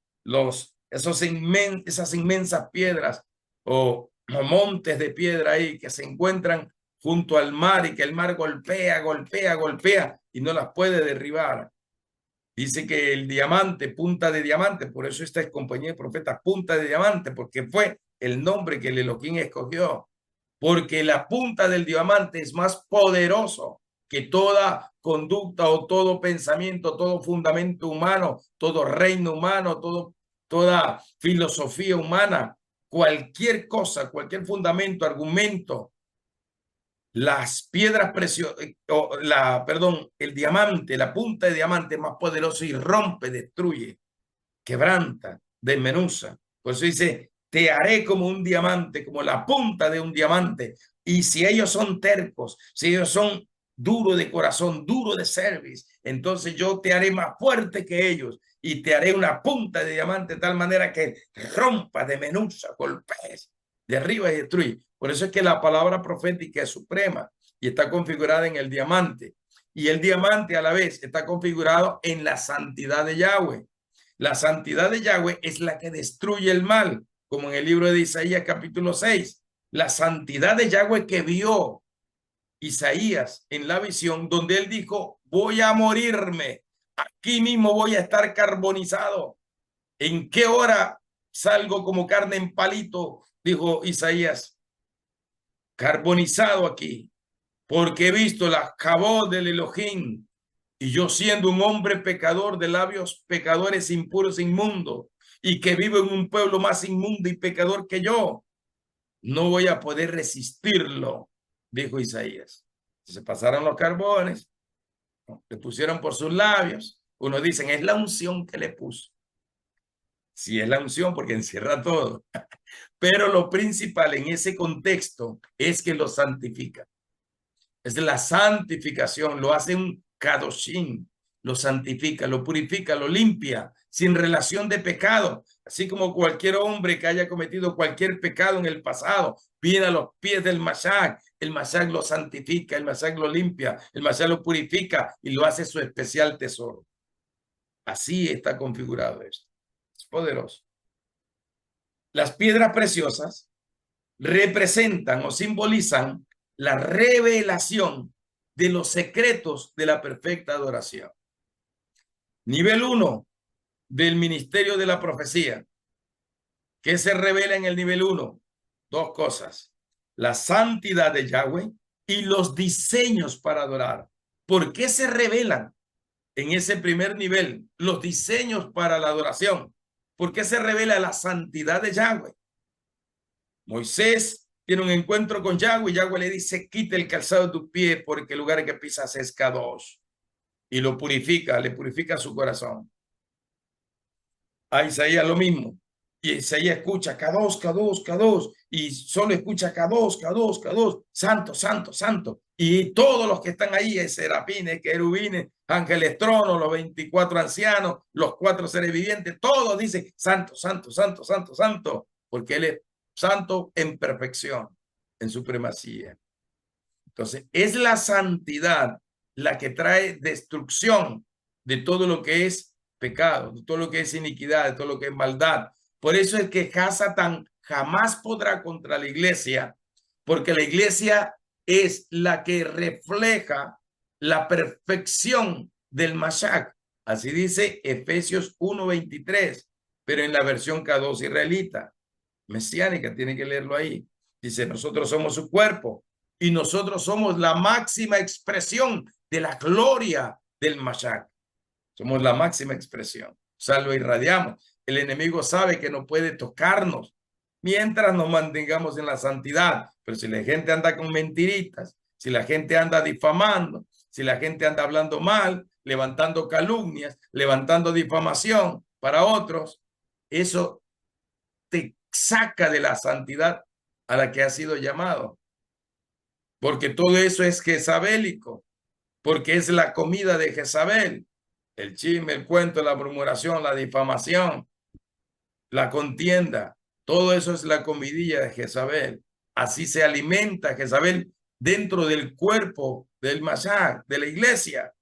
esas inmensas piedras, o montes de piedra ahí que se encuentran junto al mar y que el mar golpea, golpea, golpea y no las puede derribar. Dice que el diamante, punta de diamante, por eso esta es compañía de profetas, punta de diamante, porque fue el nombre que el Elohim escogió. Porque la punta del diamante es más poderoso que toda conducta o todo pensamiento, todo fundamento humano, todo reino humano, toda filosofía humana, cualquier cosa, cualquier fundamento, argumento. Las piedras preciosas, perdón, el diamante, la punta de diamante es más poderoso y rompe, destruye, quebranta, desmenuza. Por eso dice, te haré como un diamante, como la punta de un diamante. Y si ellos son tercos, si ellos son duros de corazón, duros de cerviz, entonces yo te haré más fuerte que ellos y te haré una punta de diamante de tal manera que rompa, desmenuza, golpees, derriba y destruye. Por eso es que la palabra profética es suprema y está configurada en el diamante. Y el diamante a la vez está configurado en la santidad de Yahweh. La santidad de Yahweh es la que destruye el mal, como en el libro de Isaías capítulo 6. La santidad de Yahweh que vio Isaías en la visión, donde él dijo, voy a morirme, aquí mismo voy a estar carbonizado. ¿En qué hora salgo como carne en palito? Dijo Isaías, carbonizado aquí, porque he visto la jabón del Elohim, y yo siendo un hombre pecador de labios pecadores impuros inmundos, y que vivo en un pueblo más inmundo y pecador que yo, no voy a poder resistirlo, dijo Isaías. Se pasaron los carbones, le pusieron por sus labios. Unos dicen, es la unción que le puso. Sí, es la unción porque encierra todo. Pero lo principal en ese contexto es que lo santifica. Es la santificación, lo hace un kadoshim, lo santifica, lo purifica, lo limpia, sin relación de pecado. Así como cualquier hombre que haya cometido cualquier pecado en el pasado, viene a los pies del Mashiach, el Mashiach lo santifica, el Mashiach lo limpia, el Mashiach lo purifica y lo hace su especial tesoro. Así está configurado esto. Es poderoso. Las piedras preciosas representan o simbolizan la revelación de los secretos de la perfecta adoración. Nivel 1 del ministerio de la profecía. ¿Qué se revela en el nivel 1? Dos cosas. La santidad de Yahweh y los diseños para adorar. ¿Por qué se revelan en ese primer nivel los diseños para la adoración? ¿Por qué se revela la santidad de Yahweh? Moisés tiene un encuentro con Yahweh y Yahweh le dice, quita el calzado de tus pies porque el lugar que pisas es Kadosh. Y lo purifica, le purifica su corazón. A Isaías lo mismo. Y Isaías escucha Kadosh, Kadosh, Kadosh. Y solo escucha Kadosh, Kadosh, Kadosh. Santo, santo, santo. Y todos los que están ahí, serafines, querubines, ángeles tronos, los 24 ancianos, los 4 seres vivientes, todos dicen santo, santo, santo, santo, santo. Porque él es santo en perfección, en supremacía. Entonces, es la santidad la que trae destrucción de todo lo que es pecado, de todo lo que es iniquidad, de todo lo que es maldad. Por eso es que Hasatán jamás podrá contra la iglesia, porque la iglesia es la que refleja la perfección del Mashiach. Así dice Efesios 1:23, pero en la versión K2 israelita, mesiánica, tiene que leerlo ahí. Dice, nosotros somos su cuerpo y nosotros somos la máxima expresión de la gloria del Mashiach. Somos la máxima expresión. O sea, lo irradiamos. El enemigo sabe que no puede tocarnos mientras nos mantengamos en la santidad. Pero si la gente anda con mentiritas, si la gente anda difamando, si la gente anda hablando mal, levantando calumnias, levantando difamación para otros, eso te saca de la santidad a la que has sido llamado. Porque todo eso es jezabélico, porque es la comida de Jezabel. El chisme, el cuento, la murmuración, la difamación, la contienda, todo eso es la comidilla de Jezabel. Así se alimenta Jezabel dentro del cuerpo del Mashiach, de la iglesia,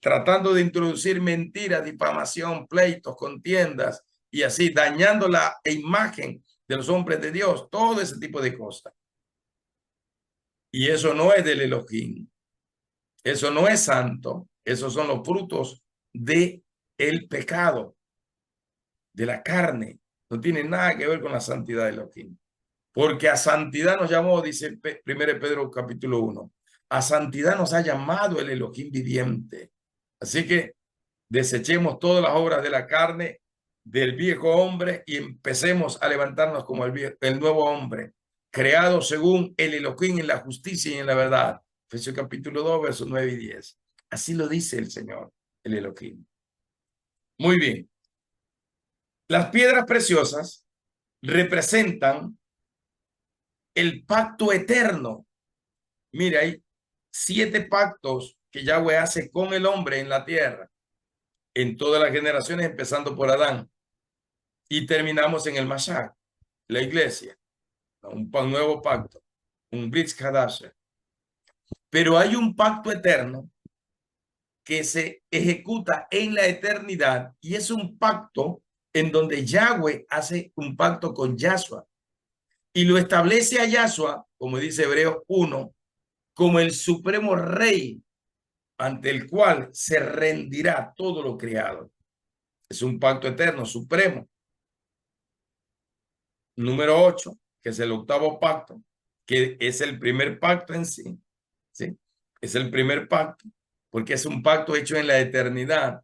tratando de introducir mentiras, difamación, pleitos, contiendas y así dañando la imagen de los hombres de Dios, todo ese tipo de cosas. Y eso no es del Elohim, eso no es santo, esos son los frutos de el pecado, de la carne. No tiene nada que ver con la santidad de Elohim. Porque a santidad nos llamó, dice 1 Pedro capítulo 1, a santidad nos ha llamado el Elohim viviente. Así que desechemos todas las obras de la carne, del viejo hombre, y empecemos a levantarnos como el nuevo hombre, creado según el Elohim en la justicia y en la verdad. Efesios capítulo 2, versos 9 y 10. Así lo dice el Señor, el Elohim. Muy bien. Las piedras preciosas representan el pacto eterno. Mira, hay 7 pactos que Yahweh hace con el hombre en la tierra, en todas las generaciones, empezando por Adán. Y terminamos en el Mashiach, la iglesia, un nuevo pacto, un Brit Hadasher. Pero hay un pacto eterno que se ejecuta en la eternidad y es un pacto en donde Yahweh hace un pacto con Yahshua y lo establece a Yahshua, como dice Hebreos 1, como el supremo rey ante el cual se rendirá todo lo creado. Es un pacto eterno, supremo. Número 8, que es el octavo pacto, que es el primer pacto en sí, ¿sí? Es el primer pacto, porque es un pacto hecho en la eternidad,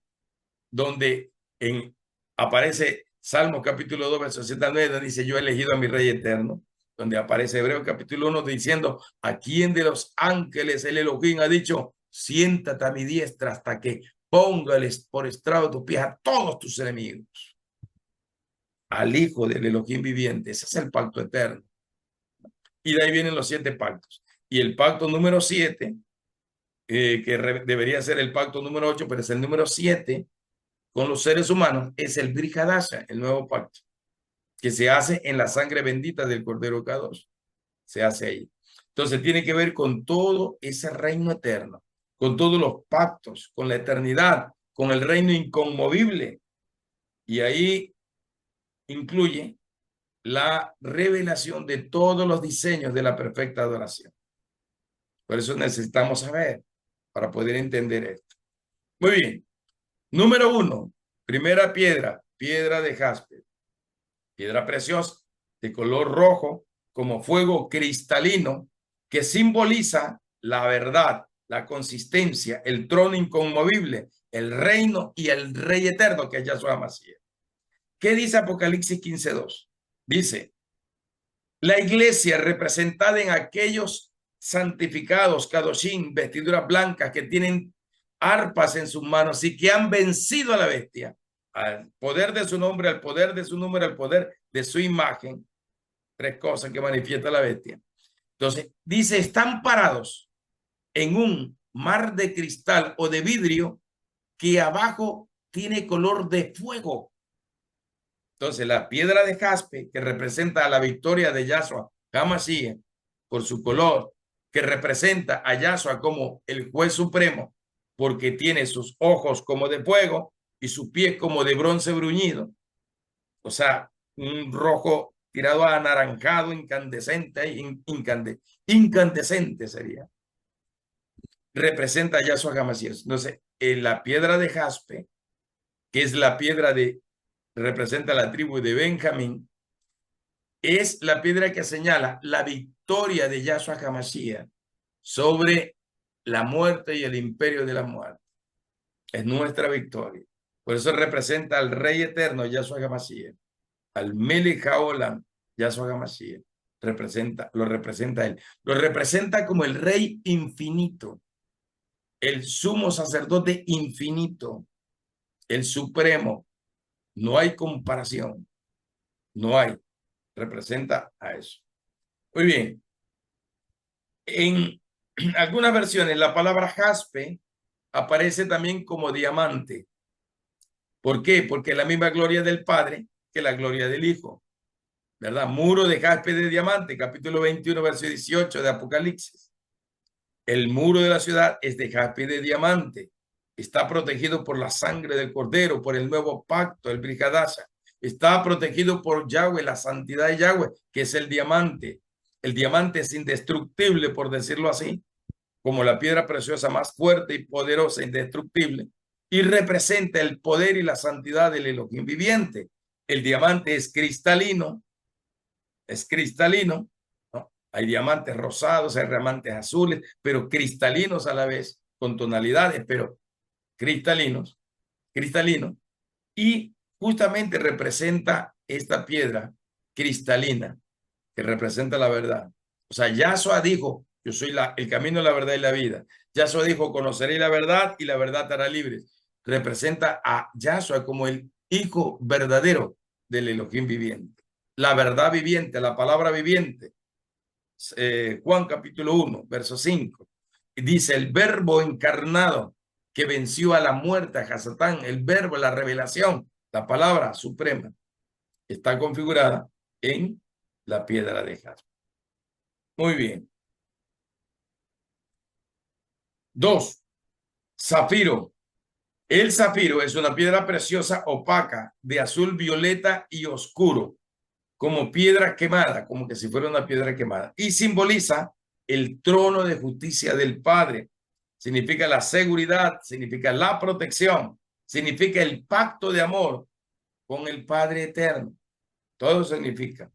donde aparece Salmo capítulo 2, verso 79, donde dice, yo he elegido a mi rey eterno, donde aparece Hebreo capítulo 1 diciendo, ¿a quién de los ángeles el Elohim ha dicho, siéntate a mi diestra hasta que póngales por estrado de tus pies a todos tus enemigos? Al Hijo del Elohim viviente. Ese es el pacto eterno. Y de ahí vienen los 7 pactos. Y el pacto número 7, que debería ser el pacto número 8, pero es el número 7 con los seres humanos, es el Brit Hadasha, el nuevo pacto, que se hace en la sangre bendita del Cordero Kadosh. Se hace ahí. Entonces tiene que ver con todo ese reino eterno, con todos los pactos, con la eternidad, con el reino inconmovible. Y ahí incluye la revelación de todos los diseños de la perfecta adoración. Por eso necesitamos saber para poder entender esto. Muy bien. Número 1, primera piedra, piedra de jaspe, piedra preciosa de color rojo como fuego cristalino que simboliza la verdad, la consistencia, el trono inconmovible, el reino y el rey eterno que es Yahshua Mashiach. ¿Qué dice Apocalipsis 15:2? Dice, la iglesia representada en aquellos santificados, Kadoshim, vestiduras blancas que tienen arpas en sus manos y que han vencido a la bestia, al poder de su nombre, al poder de su número, al poder de su imagen. 3 cosas que manifiesta la bestia. Entonces, dice, están parados en un mar de cristal o de vidrio que abajo tiene color de fuego. Entonces, la piedra de jaspe, que representa la victoria de Yahshua HaMashiach por su color, que representa a Yahshua como el juez supremo, porque tiene sus ojos como de fuego y sus pies como de bronce bruñido. O sea, un rojo tirado a anaranjado, incandescente, incandescente sería. Representa a Yahshua HaMashiach. Entonces, en la piedra de jaspe, que es la piedra representa la tribu de Benjamín, es la piedra que señala la victoria de Yahshua HaMashiach sobre la muerte y el imperio de la muerte. Es nuestra victoria. Por eso representa al Rey eterno, Yahshua HaMashiach, al Melech HaOlam, Yahshua HaMashiach. Lo representa él. Lo representa como el Rey infinito, el sumo sacerdote infinito, el supremo. No hay comparación. No hay. Representa a eso. Muy bien. En algunas versiones la palabra jaspe aparece también como diamante. ¿Por qué? Porque es la misma gloria del Padre que la gloria del Hijo. ¿Verdad? Muro de jaspe de diamante, capítulo 21, verso 18 de Apocalipsis. El muro de la ciudad es de jaspe de diamante. Está protegido por la sangre del Cordero, por el nuevo pacto, el Brit Hadasha. Está protegido por Yahweh, la santidad de Yahweh, que es el diamante. El diamante es indestructible, por decirlo así, como la piedra preciosa más fuerte y poderosa, indestructible, y representa el poder y la santidad del Elohim viviente. El diamante es cristalino, ¿no? Hay diamantes rosados, hay diamantes azules, pero cristalinos a la vez, con tonalidades, pero cristalinos, y justamente representa esta piedra cristalina que representa la verdad. O sea, Yahshua dijo, yo soy el camino, la verdad y la vida. Yahshua dijo, conoceré la verdad y la verdad te hará libre. Representa a Yahshua como el hijo verdadero del Elohim viviente. La verdad viviente, la palabra viviente. Juan capítulo 1, verso 5. Dice, el verbo encarnado que venció a la muerte, a Hasatán, el verbo, la revelación, la palabra suprema, está configurada en la piedra de jaspe. Muy bien. 2. Zafiro. El zafiro es una piedra preciosa opaca de azul violeta y oscuro, como piedra quemada, como que si fuera una piedra quemada, y simboliza el trono de justicia del Padre. Significa la seguridad, significa la protección, significa el pacto de amor con el Padre eterno. Todo significa.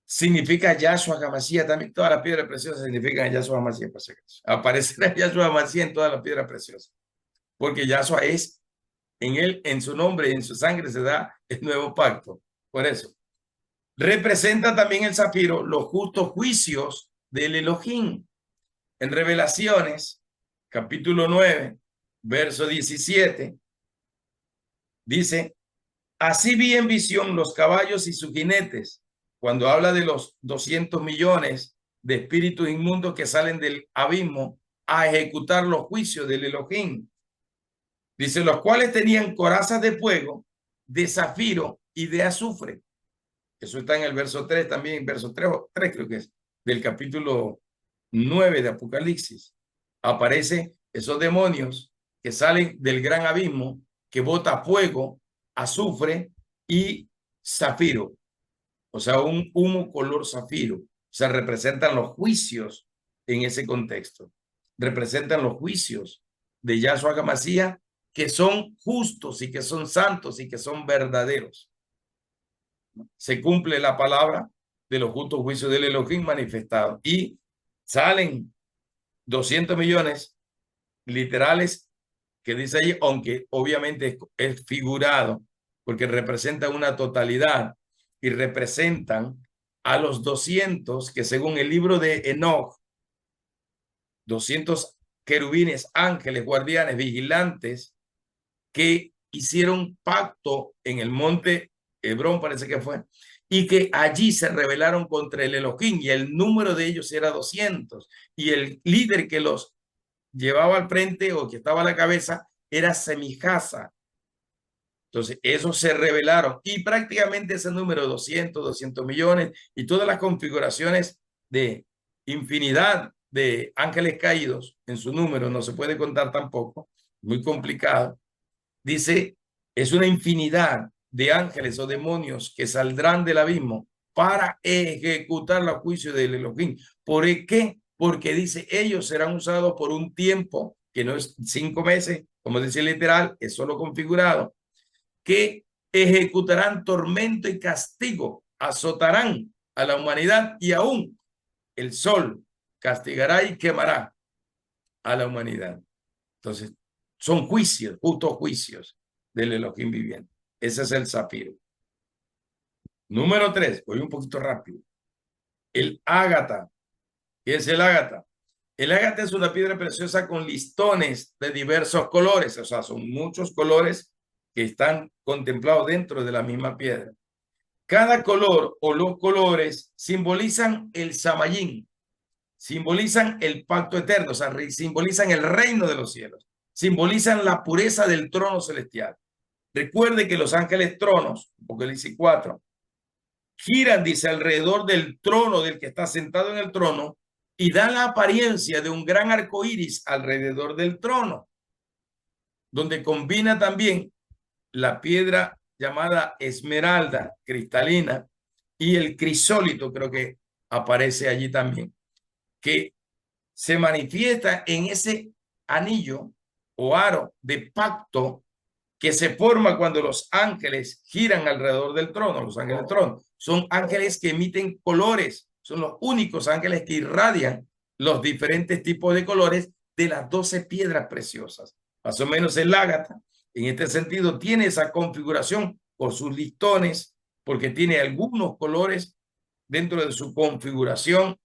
Significa Yahshua HaMashiach también. Todas las piedras preciosas significan Yahshua HaMashiach, por si acaso. Aparecerá Yahshua HaMashiach en todas las piedras preciosas. Porque Yahshua es, en él, en su nombre y en su sangre se da el nuevo pacto. Por eso. Representa también el zafiro los justos juicios del Elohim. En Revelaciones, capítulo 9, verso 17, dice, así vi en visión los caballos y sus jinetes, cuando habla de los 200 millones de espíritus inmundos que salen del abismo a ejecutar los juicios del Elohim. Dice, los cuales tenían corazas de fuego, de zafiro y de azufre. Eso está en el verso 3 también, verso 3 creo que es, del capítulo 9 de Apocalipsis. Aparece esos demonios que salen del gran abismo, que bota fuego, azufre y zafiro. O sea, un humo color zafiro. O sea, representan los juicios en ese contexto. Representan los juicios de Yahshua HaMashiach, que son justos y que son santos y que son verdaderos. Se cumple la palabra de los justos juicios del Elohim manifestado y salen 200 millones literales que dice ahí, aunque obviamente es figurado porque representa una totalidad y representan a los 200 que según el libro de Enoch, 200 querubines, ángeles, guardianes, vigilantes que hicieron pacto en el monte Hebrón, parece que fue, y que allí se rebelaron contra el Elohim y el número de ellos era 200 y el líder que los llevaba al frente o que estaba a la cabeza era Semijasa. Entonces, esos se rebelaron y prácticamente ese número 200 millones y todas las configuraciones de infinidad de ángeles caídos en su número, no se puede contar tampoco, muy complicado. Dice, es una infinidad de ángeles o demonios que saldrán del abismo para ejecutar los juicios del Elohim. ¿Por qué? Porque dice, ellos serán usados por un tiempo que no es 5 meses, como dice literal, es solo configurado, que ejecutarán tormento y castigo, azotarán a la humanidad y aún el sol castigará y quemará a la humanidad. Entonces, son juicios, justos juicios del Elohim viviente. Ese es el zafiro. Número 3, voy un poquito rápido. El ágata. ¿Qué es el ágata? El ágata es una piedra preciosa con listones de diversos colores, o sea, son muchos colores que están contemplados dentro de la misma piedra. Cada color o los colores simbolizan el Samayín, simbolizan el pacto eterno, o sea, simbolizan el reino de los cielos, simbolizan la pureza del trono celestial. Recuerde que los ángeles tronos, Apocalipsis 4, giran, dice, alrededor del trono del que está sentado en el trono y dan la apariencia de un gran arco iris alrededor del trono, donde combina también la piedra llamada esmeralda cristalina y el crisólito, creo que aparece allí también, que se manifiesta en ese anillo o aro de pacto que se forma cuando los ángeles giran alrededor del trono. Los ángeles del trono son ángeles que emiten colores, son los únicos ángeles que irradian los diferentes tipos de colores de las 12 piedras preciosas. Más o menos el ágata, en este sentido, tiene esa configuración por sus listones, porque tiene algunos colores dentro de su configuración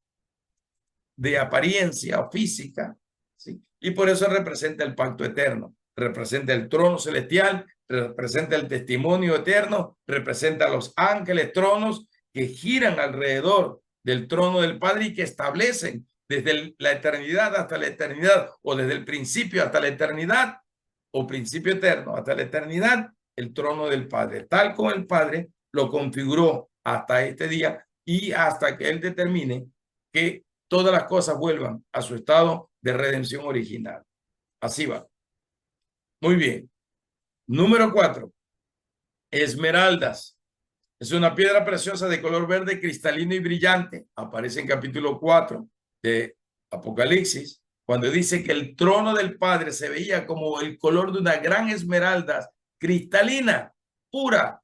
de apariencia o física, ¿sí? Y por eso representa el pacto eterno, representa el trono celestial, representa el testimonio eterno, representa a los ángeles tronos que giran alrededor del trono del Padre y que establecen desde la eternidad hasta la eternidad, o desde el principio hasta la eternidad, o principio eterno hasta la eternidad, el trono del Padre, tal como el Padre lo configuró hasta este día y hasta que Él determine que todas las cosas vuelvan a su estado de redención original. Así va. Muy bien. Número 4. Esmeraldas. Es una piedra preciosa de color verde cristalino y brillante. Aparece en capítulo 4 de Apocalipsis, cuando dice que el trono del Padre se veía como el color de una gran esmeralda cristalina, pura,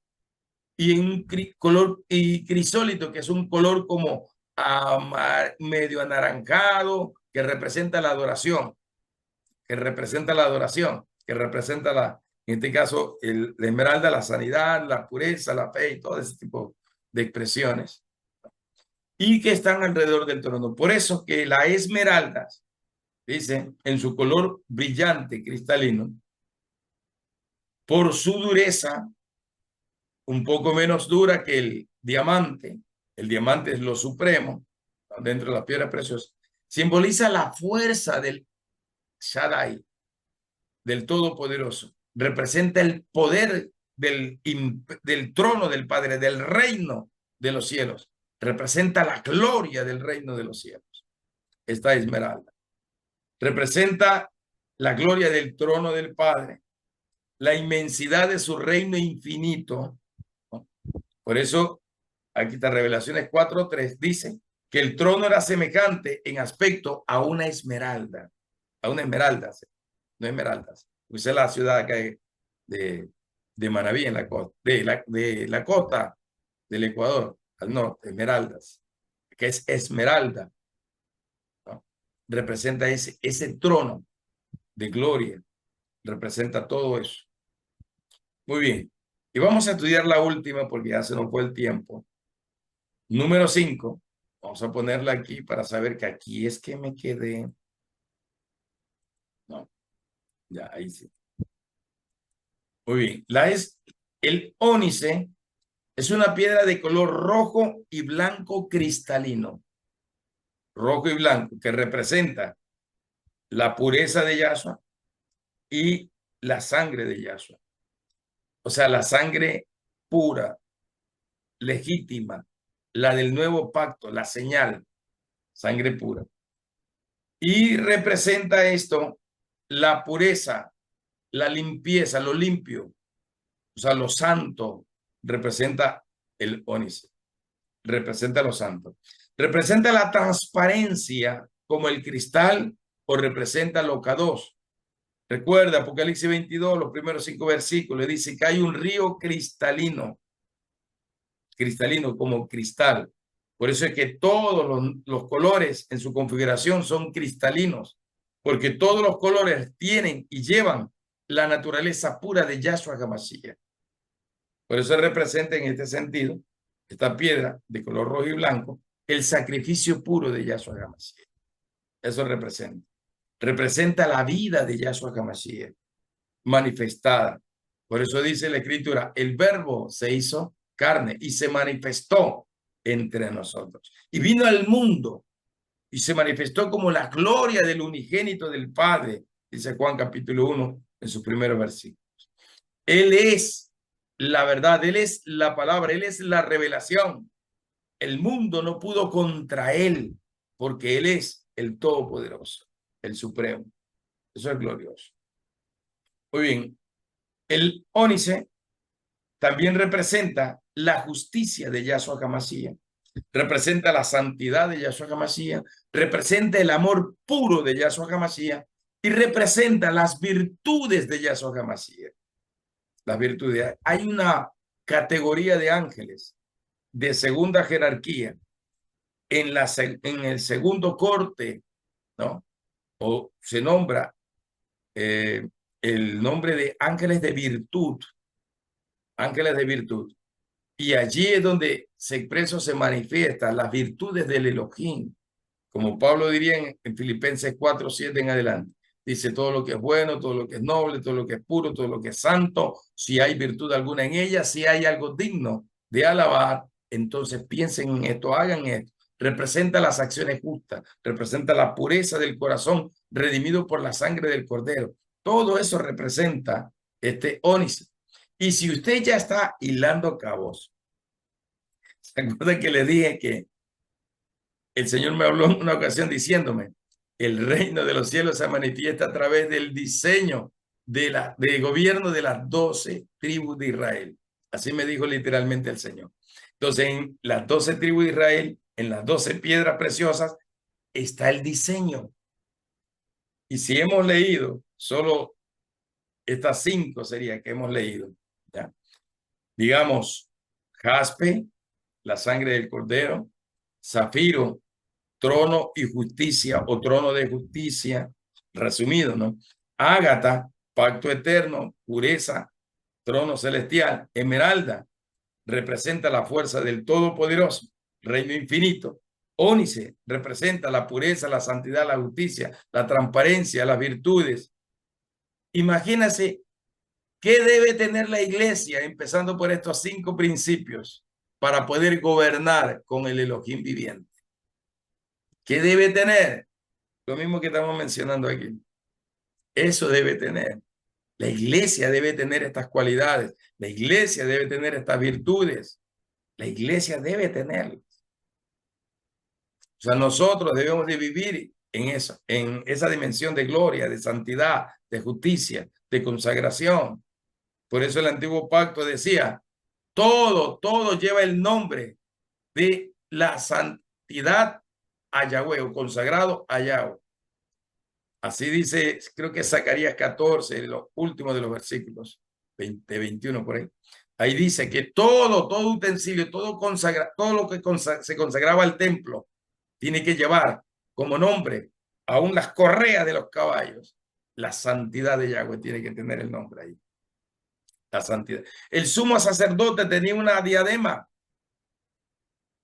y en un color y crisólito, que es un color como medio anaranjado, que representa la adoración, que representa la adoración, que representa en este caso, la esmeralda, la sanidad, la pureza, la fe y todo ese tipo de expresiones, y que están alrededor del trono. Por eso que la esmeralda, dice, en su color brillante, cristalino, por su dureza, un poco menos dura que el diamante es lo supremo, dentro de las piedras preciosas, simboliza la fuerza del Shaddai, del Todopoderoso, representa el poder del trono del Padre, del reino de los cielos, representa la gloria del reino de los cielos. Esta esmeralda representa la gloria del trono del Padre, la inmensidad de su reino infinito, ¿no? Por eso, aquí está Revelaciones 4:3, dice que el trono era semejante en aspecto a una esmeralda, no esmeraldas. Esa es la ciudad acá de Manabí, en la costa, de la costa del Ecuador, al norte, Esmeraldas, que es esmeralda, ¿no? Representa ese trono de gloria, representa todo eso. Muy bien. Y vamos a estudiar la última porque ya se nos fue el tiempo. Número 5. Vamos a ponerla aquí para saber que aquí es que me quedé. No, ya, ahí sí. Muy bien. El ónice es una piedra de color rojo y blanco cristalino. Rojo y blanco, que representa la pureza de Yahshua y la sangre de Yahshua. O sea, la sangre pura, legítima, la del nuevo pacto, la señal, sangre pura. Y representa esto la pureza, la limpieza, lo limpio, o sea, lo santo, representa el ónice, representa lo santo. Representa la transparencia como el cristal o representa lo K2. Recuerda, Apocalipsis 22, los primeros 5 versículos, dice que hay un río cristalino, cristalino como cristal. Por eso es que todos los colores en su configuración son cristalinos, porque todos los colores tienen y llevan la naturaleza pura de Yahshua HaMashiach. Por eso representa en este sentido, esta piedra de color rojo y blanco, el sacrificio puro de Yahshua HaMashiach. Eso representa. Representa la vida de Yahshua HaMashiach manifestada. Por eso dice la Escritura, el verbo se hizo carne y se manifestó entre nosotros. Y vino al mundo y se manifestó como la gloria del unigénito del Padre, dice Juan capítulo 1 en sus primeros versículos. Él es la verdad, Él es la palabra, Él es la revelación. El mundo no pudo contra Él, porque Él es el Todopoderoso, el Supremo. Eso es glorioso. Muy bien. El ónice también representa la justicia de Yahshua HaMashiach, representa la santidad de Yahshua HaMashiach, representa el amor puro de Yahshua HaMashiach y representa las virtudes de Yahshua HaMashiach. Las virtudes. Hay una categoría de ángeles de segunda jerarquía en el segundo corte, ¿no? O se nombra el nombre de ángeles de virtud, ángeles de virtud. Y allí es donde se expresa, se manifiestan las virtudes del Elohim. Como Pablo diría en Filipenses 4:7 en adelante. Dice todo lo que es bueno, todo lo que es noble, todo lo que es puro, todo lo que es santo. Si hay virtud alguna en ella, si hay algo digno de alabar, entonces piensen en esto, hagan esto. Representa las acciones justas, representa la pureza del corazón redimido por la sangre del Cordero. Todo eso representa este ónice. Y si usted ya está hilando cabos, ¿se acuerdan que le dije que el Señor me habló en una ocasión diciéndome, el reino de los cielos se manifiesta a través del diseño del gobierno de las 12 tribus de Israel? Así me dijo literalmente el Señor. Entonces, en las 12 tribus de Israel, en las 12 piedras preciosas, está el diseño. Y si hemos leído, solo estas 5 sería que hemos leído, ¿ya? Digamos, jaspe, la sangre del cordero, zafiro, trono y justicia o trono de justicia, resumido, ¿no? Ágata, pacto eterno, pureza, trono celestial. Esmeralda representa la fuerza del Todopoderoso, reino infinito. Ónice representa la pureza, la santidad, la justicia, la transparencia, las virtudes. Imagínense qué debe tener la iglesia, empezando por estos 5 principios, para poder gobernar con el Elohim viviente. ¿Qué debe tener? Lo mismo que estamos mencionando aquí. Eso debe tener. La iglesia debe tener estas cualidades. La iglesia debe tener estas virtudes. La iglesia debe tenerlas. O sea, nosotros debemos de vivir en eso, en esa dimensión de gloria, de santidad, de justicia, de consagración. Por eso el antiguo pacto decía, todo lleva el nombre de la santidad a Yahweh o consagrado a Yahweh. Así dice, creo que es Zacarías 14, los últimos de los versículos, 20, 21 por ahí. Ahí dice que todo utensilio, todo lo que se consagraba al templo, tiene que llevar como nombre, aún las correas de los caballos, la santidad de Yahweh tiene que tener el nombre ahí. La santidad. El sumo sacerdote tenía una diadema,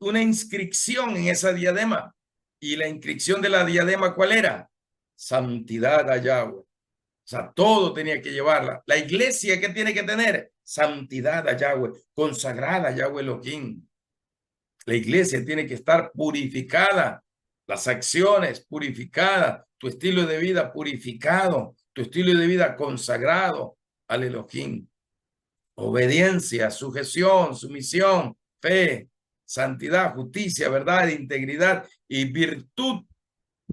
una inscripción en esa diadema. ¿Y la inscripción de la diadema cuál era? Santidad a Yahweh. O sea, todo tenía que llevarla. La iglesia, ¿qué tiene que tener? Santidad a Yahweh, consagrada a Yahweh Elohim. La iglesia tiene que estar purificada, las acciones purificadas, tu estilo de vida purificado, tu estilo de vida consagrado al Elohim. Obediencia, sujeción, sumisión, fe, santidad, justicia, verdad, integridad y virtud.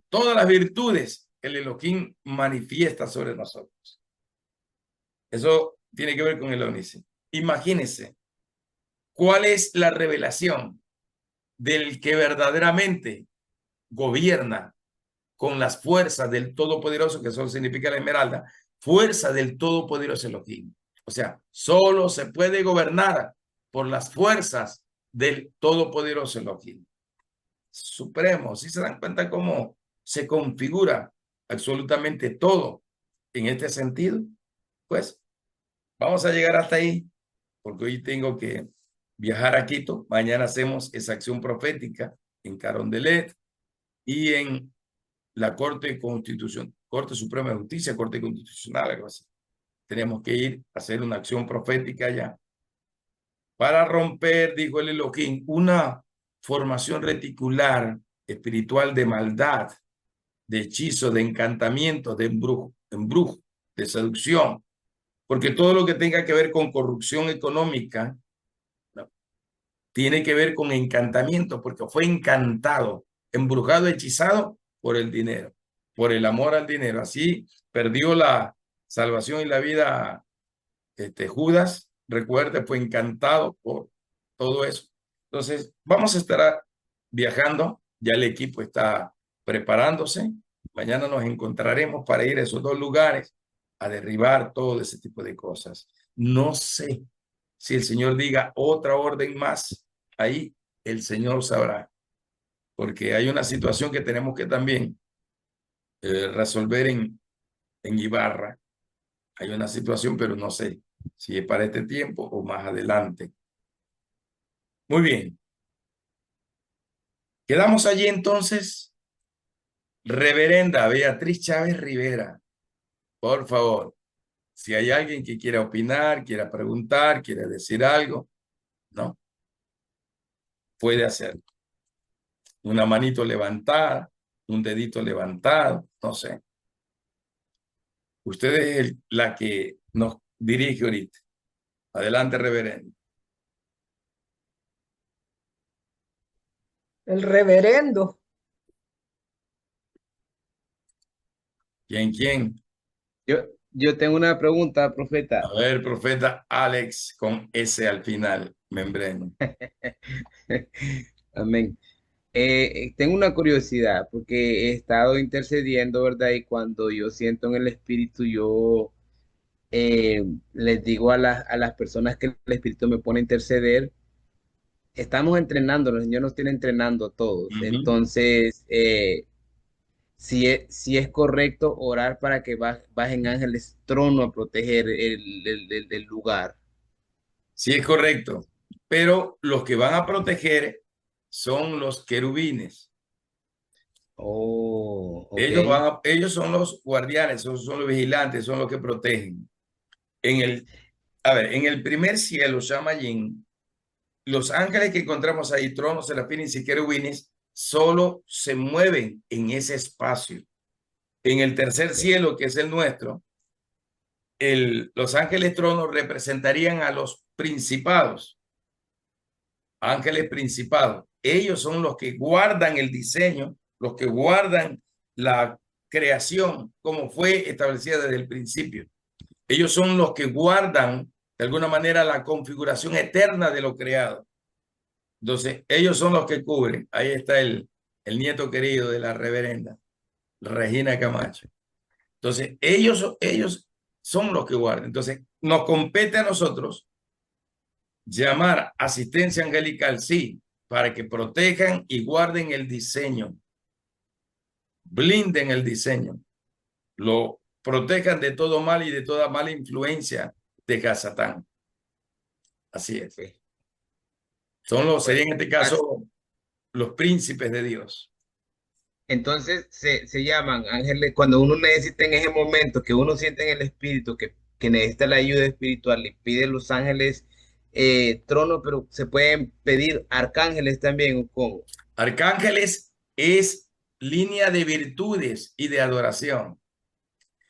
Todas las virtudes el Elohim manifiesta sobre nosotros. Eso tiene que ver con el ónice. Imagínense cuál es la revelación del que verdaderamente gobierna con las fuerzas del Todopoderoso, que solo significa la esmeralda, fuerza del Todopoderoso Elohim. O sea, solo se puede gobernar por las fuerzas del Todopoderoso Elohim. Supremo, ¿sí se dan cuenta cómo se configura absolutamente todo en este sentido? Pues vamos a llegar hasta ahí, porque hoy tengo que viajar a Quito. Mañana hacemos esa acción profética en Carondelet y en la Corte Suprema de Justicia, Corte Constitucional, algo así. Tenemos que ir a hacer una acción profética allá para romper, dijo el Elohim, una formación reticular espiritual de maldad, de hechizo, de encantamiento, de embrujo, de seducción, porque todo lo que tenga que ver con corrupción económica, ¿no?, tiene que ver con encantamiento, porque fue encantado, embrujado, hechizado por el dinero, por el amor al dinero. Así perdió la salvación y la vida Judas, recuerde, fue encantado por todo eso. Entonces, vamos a estar viajando, ya el equipo está preparándose. Mañana nos encontraremos para ir a esos dos lugares a derribar todo ese tipo de cosas. No sé si el Señor diga otra orden más, ahí el Señor sabrá, porque hay una situación que tenemos que también resolver en Ibarra. Hay una situación, pero no sé si es para este tiempo o más adelante. Muy bien. Quedamos allí entonces. Reverenda Beatriz Chávez Rivera, por favor, si hay alguien que quiera opinar, quiera preguntar, quiera decir algo, ¿no? Puede hacerlo. Una manito levantada, un dedito levantado, no sé. Usted es la que nos dirige ahorita. Adelante, reverendo. El reverendo. ¿Quién? Yo tengo una pregunta, profeta. A ver, profeta Alex con S al final, membreno. Amén. Tengo una curiosidad porque he estado intercediendo, ¿verdad? Y cuando yo siento en el Espíritu, yo les digo a las personas que el Espíritu me pone a interceder, estamos entrenando, el Señor nos tiene entrenando a todos. Ujú. Entonces, si es correcto orar para que bajen ángeles trono a proteger el lugar. Sí, es correcto. Pero los que van a proteger son los querubines. Oh, ok. Ellos son los guardianes, son los vigilantes, son los que protegen. En el primer cielo, Shamayim, los ángeles que encontramos ahí, tronos, serafines y querubines, solo se mueven en ese espacio. En el tercer Ok. cielo, que es el nuestro, los ángeles tronos representarían a los principados, ángeles principados. Ellos son los que guardan el diseño, los que guardan la creación como fue establecida desde el principio. Ellos son los que guardan de alguna manera la configuración eterna de lo creado. Entonces, ellos son los que cubren. Ahí está el nieto querido de la reverenda, Regina Camacho. Entonces, ellos son los que guardan. Entonces, nos compete a nosotros llamar asistencia angelical, sí, para que protejan y guarden el diseño, blinden el diseño, lo protejan de todo mal y de toda mala influencia de Satán. Así es. Ok. Serían Bueno, en este caso los príncipes de Dios. entonces se llaman ángeles cuando uno necesita en ese momento que uno siente en el espíritu que necesita la ayuda espiritual y pide los ángeles trono, pero se pueden pedir arcángeles también o cómo. Arcángeles es línea de virtudes y de adoración.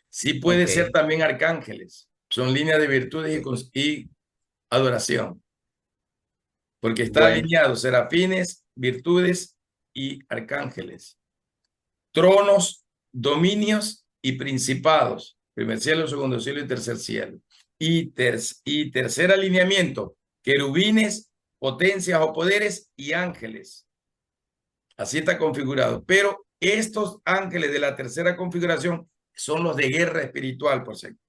Sí puede Ok, ser también arcángeles. Son líneas de virtudes ok. y adoración, porque está Bueno, alineado serafines, virtudes y arcángeles. Tronos, dominios y principados. Primer cielo, segundo cielo y tercer cielo. Y tercer alineamiento, querubines, potencias o poderes y ángeles. Así está configurado. Pero estos ángeles de la tercera configuración son los de guerra espiritual, por cierto.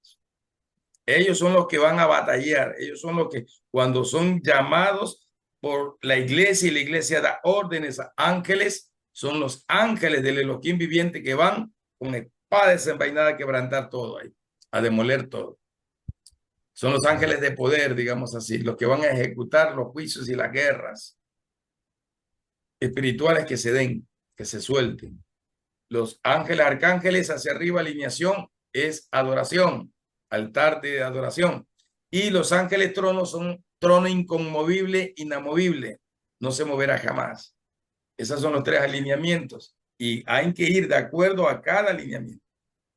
Ellos son los que van a batallar. Ellos son los que cuando son llamados por la iglesia y la iglesia da órdenes a ángeles, son los ángeles del Elohim viviente que van con espada desenvainada a quebrantar todo ahí, a demoler todo. Son los ángeles de poder, digamos así, los que van a ejecutar los juicios y las guerras espirituales que se den, que se suelten. Los ángeles, arcángeles, hacia arriba, alineación, es adoración, altar de adoración. Y los ángeles tronos son trono inconmovible, inamovible, no se moverá jamás. Esos son los tres alineamientos y hay que ir de acuerdo a cada alineamiento.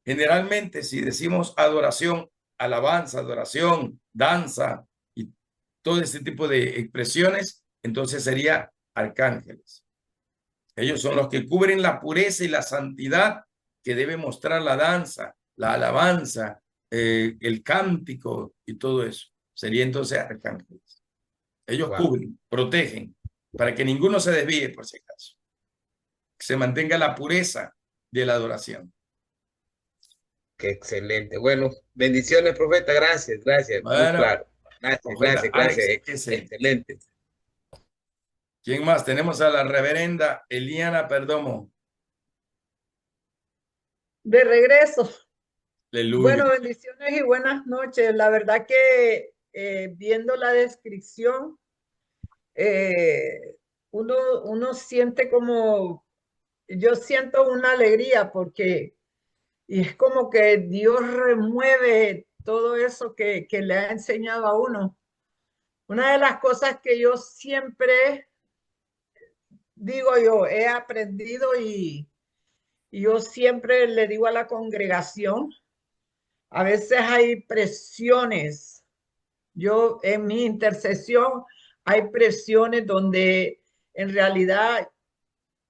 Generalmente, si decimos adoración, alabanza, adoración, danza y todo ese tipo de expresiones, entonces sería arcángeles. Ellos son los que cubren la pureza y la santidad que debe mostrar la danza, la alabanza, el cántico y todo eso. Sería entonces arcángeles. Ellos Wow, cubren, protegen, para que ninguno se desvíe, por si acaso. Que se mantenga la pureza de la adoración. qué excelente. Bueno, bendiciones, profeta. Gracias, gracias. Muy Bueno, claro. Gracias, profeta gracias, Alex, gracias. Excelente. ¿quién más? Tenemos a la reverenda Eliana Perdomo. De regreso. Aleluya. Bueno, bendiciones y buenas noches. La verdad que viendo la descripción, eh, uno siente como, yo siento una alegría porque y es como que Dios remueve todo eso que le ha enseñado a uno. Una de las cosas que yo siempre digo, yo he aprendido y yo siempre le digo a la congregación, a veces hay presiones. Yo en mi intercesión hay presiones donde en realidad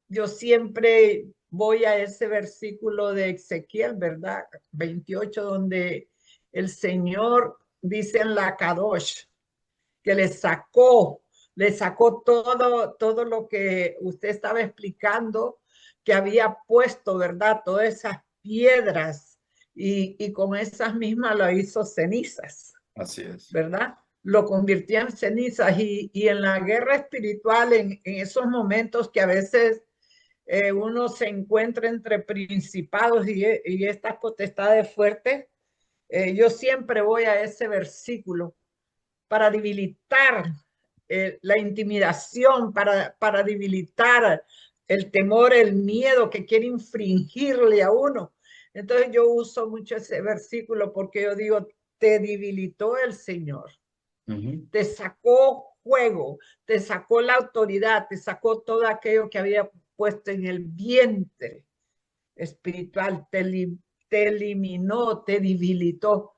yo siempre voy a ese versículo de Ezequiel, ¿verdad? 28, donde el Señor dice en la Kadosh que le sacó todo lo que usted estaba explicando, que había puesto, ¿verdad? Todas esas piedras y con esas mismas lo hizo cenizas, Así es. ¿verdad? Lo convirtió en cenizas y en la guerra espiritual, en esos momentos que a veces uno se encuentra entre principados y estas potestades fuertes, yo siempre voy a ese versículo para debilitar la intimidación, para debilitar el temor, el miedo que quiere infringirle a uno. Entonces yo uso mucho ese versículo porque yo digo, te debilitó el Señor, te sacó juego, te sacó la autoridad, te sacó todo aquello que había puesto en el vientre espiritual, te eliminó, te debilitó.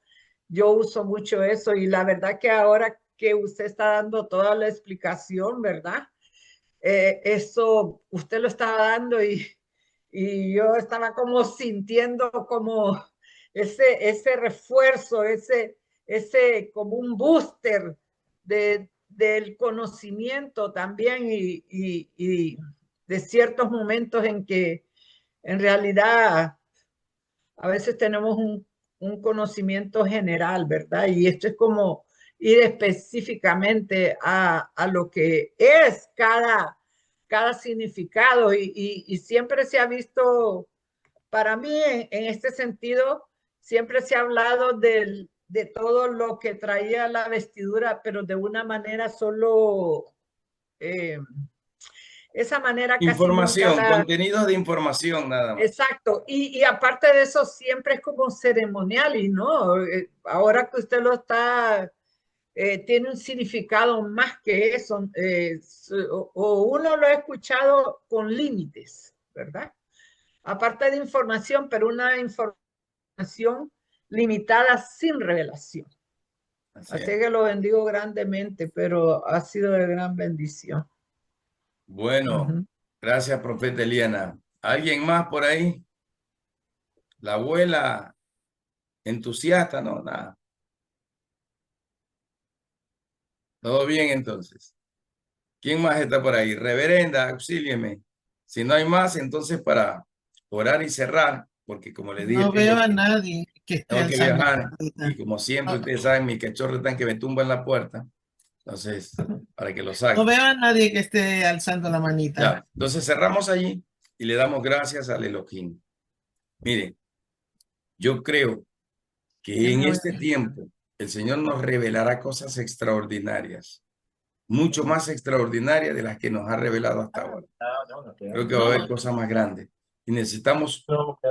Yo uso mucho eso y la verdad que ahora que usted está dando toda la explicación, ¿verdad? Eso usted lo estaba dando y yo estaba como sintiendo como ese refuerzo, ese como un booster del conocimiento también y de ciertos momentos en que en realidad a veces tenemos un conocimiento general, ¿verdad? Y esto es como ir específicamente a lo que es cada significado y siempre se ha visto, para mí en este sentido, siempre se ha hablado de todo lo que traía la vestidura, pero de una manera solo, eh, esa manera casi nunca Información, la... contenidos de información nada más. Exacto, y aparte de eso siempre es como ceremonial y no, ahora que usted lo está, tiene un significado más que eso, o uno lo ha escuchado con límites, ¿verdad? Aparte de información, pero una información limitada sin revelación. Así Así es. que lo bendigo grandemente, pero ha sido de gran bendición. Bueno, Ujú. gracias, profeta Eliana. ¿Alguien más por ahí? La abuela entusiasta, no, nada. Todo bien entonces. ¿Quién más está por ahí? Reverenda, auxílieme. Si no hay más, entonces para orar y cerrar, porque como les dije, No veo a nadie que esté tengo que alzando la viajar y manita. como siempre No, ustedes saben, mis cachorros están que me tumban la puerta. Entonces, para que lo no saquen. veo a nadie que esté alzando la manita. Ya, entonces cerramos allí y le damos gracias al Elohim. Miren, yo creo que en Déjame este ver. tiempo el Señor nos revelará cosas extraordinarias, mucho más extraordinarias de las que nos ha revelado hasta ahora. Creo que va a haber cosas más grandes y necesitamos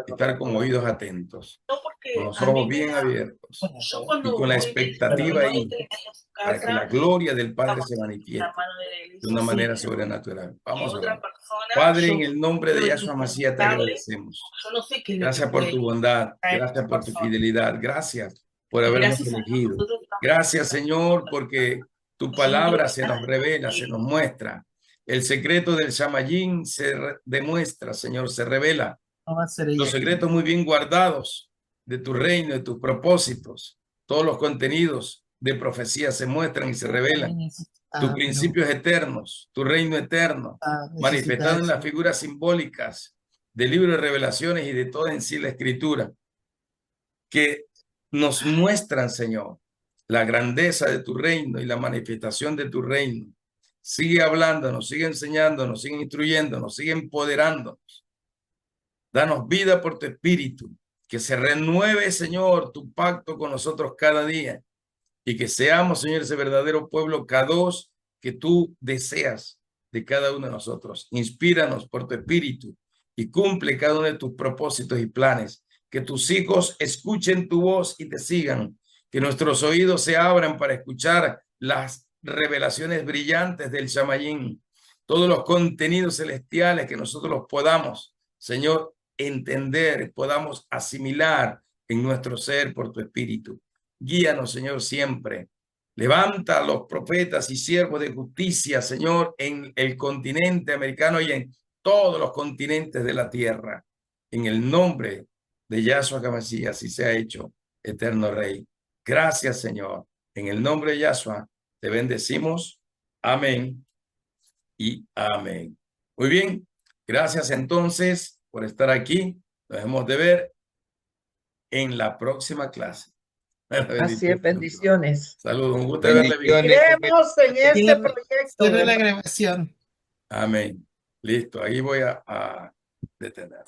estar con oídos atentos, No, con porque los a ojos mí me bien da, abiertos bueno, yo y cuando con la voy expectativa ahí en su para que la casa, gloria del Padre estamos se en la manifieste mano de él y de su una manera silla. sobrenatural. Y Vamos a otra orar. persona, Padre, en yo el nombre de soy Yahshua Mashiach te indispensable. agradecemos. Yo no sé qué es lo que Gracias por puede tu bondad, traer gracias esa por tu persona. fidelidad, gracias por Y habernos gracias a Dios, elegido. nosotros estamos Gracias, Señor, porque tu haciendo palabra se esta nos revela, se nos muestra. El secreto del Shamayín demuestra, Señor, se revela. no va a ser ella Los aquí. secretos muy bien guardados de tu reino, de tus propósitos, todos los contenidos de profecía se muestran y se revelan. Tus pero principios eternos, tu reino eterno, manifestado en las figuras simbólicas del libro de Revelaciones y de toda en sí la Escritura, que nos muestran, Señor, la grandeza de tu reino y la manifestación de tu reino. Sigue hablándonos, sigue enseñándonos, sigue instruyéndonos, sigue empoderándonos. Danos vida por tu espíritu, que se renueve, Señor, tu pacto con nosotros cada día y que seamos, Señor, ese verdadero pueblo K2 que tú deseas de cada uno de nosotros. Inspíranos por tu espíritu y cumple cada uno de tus propósitos y planes. Que tus hijos escuchen tu voz y te sigan. Que nuestros oídos se abran para escuchar las revelaciones brillantes del Shamayín. Todos los contenidos celestiales que nosotros los podamos, Señor, entender, podamos asimilar en nuestro ser por tu espíritu. Guíanos, Señor, siempre. Levanta a los profetas y siervos de justicia, Señor, en el continente americano y en todos los continentes de la tierra. En el nombre de Yahshua HaMashiach, así se ha hecho, eterno Rey. Gracias, Señor. En el nombre de Yahshua te bendecimos. Amén y amén. Muy bien. Gracias entonces por estar aquí. Nos hemos de ver en la próxima clase. Así es, bendiciones. Saludos, un gusto verle bien. Seguiremos en este proyecto. Cierre la grabación. Amén. Listo, ahí voy a detener.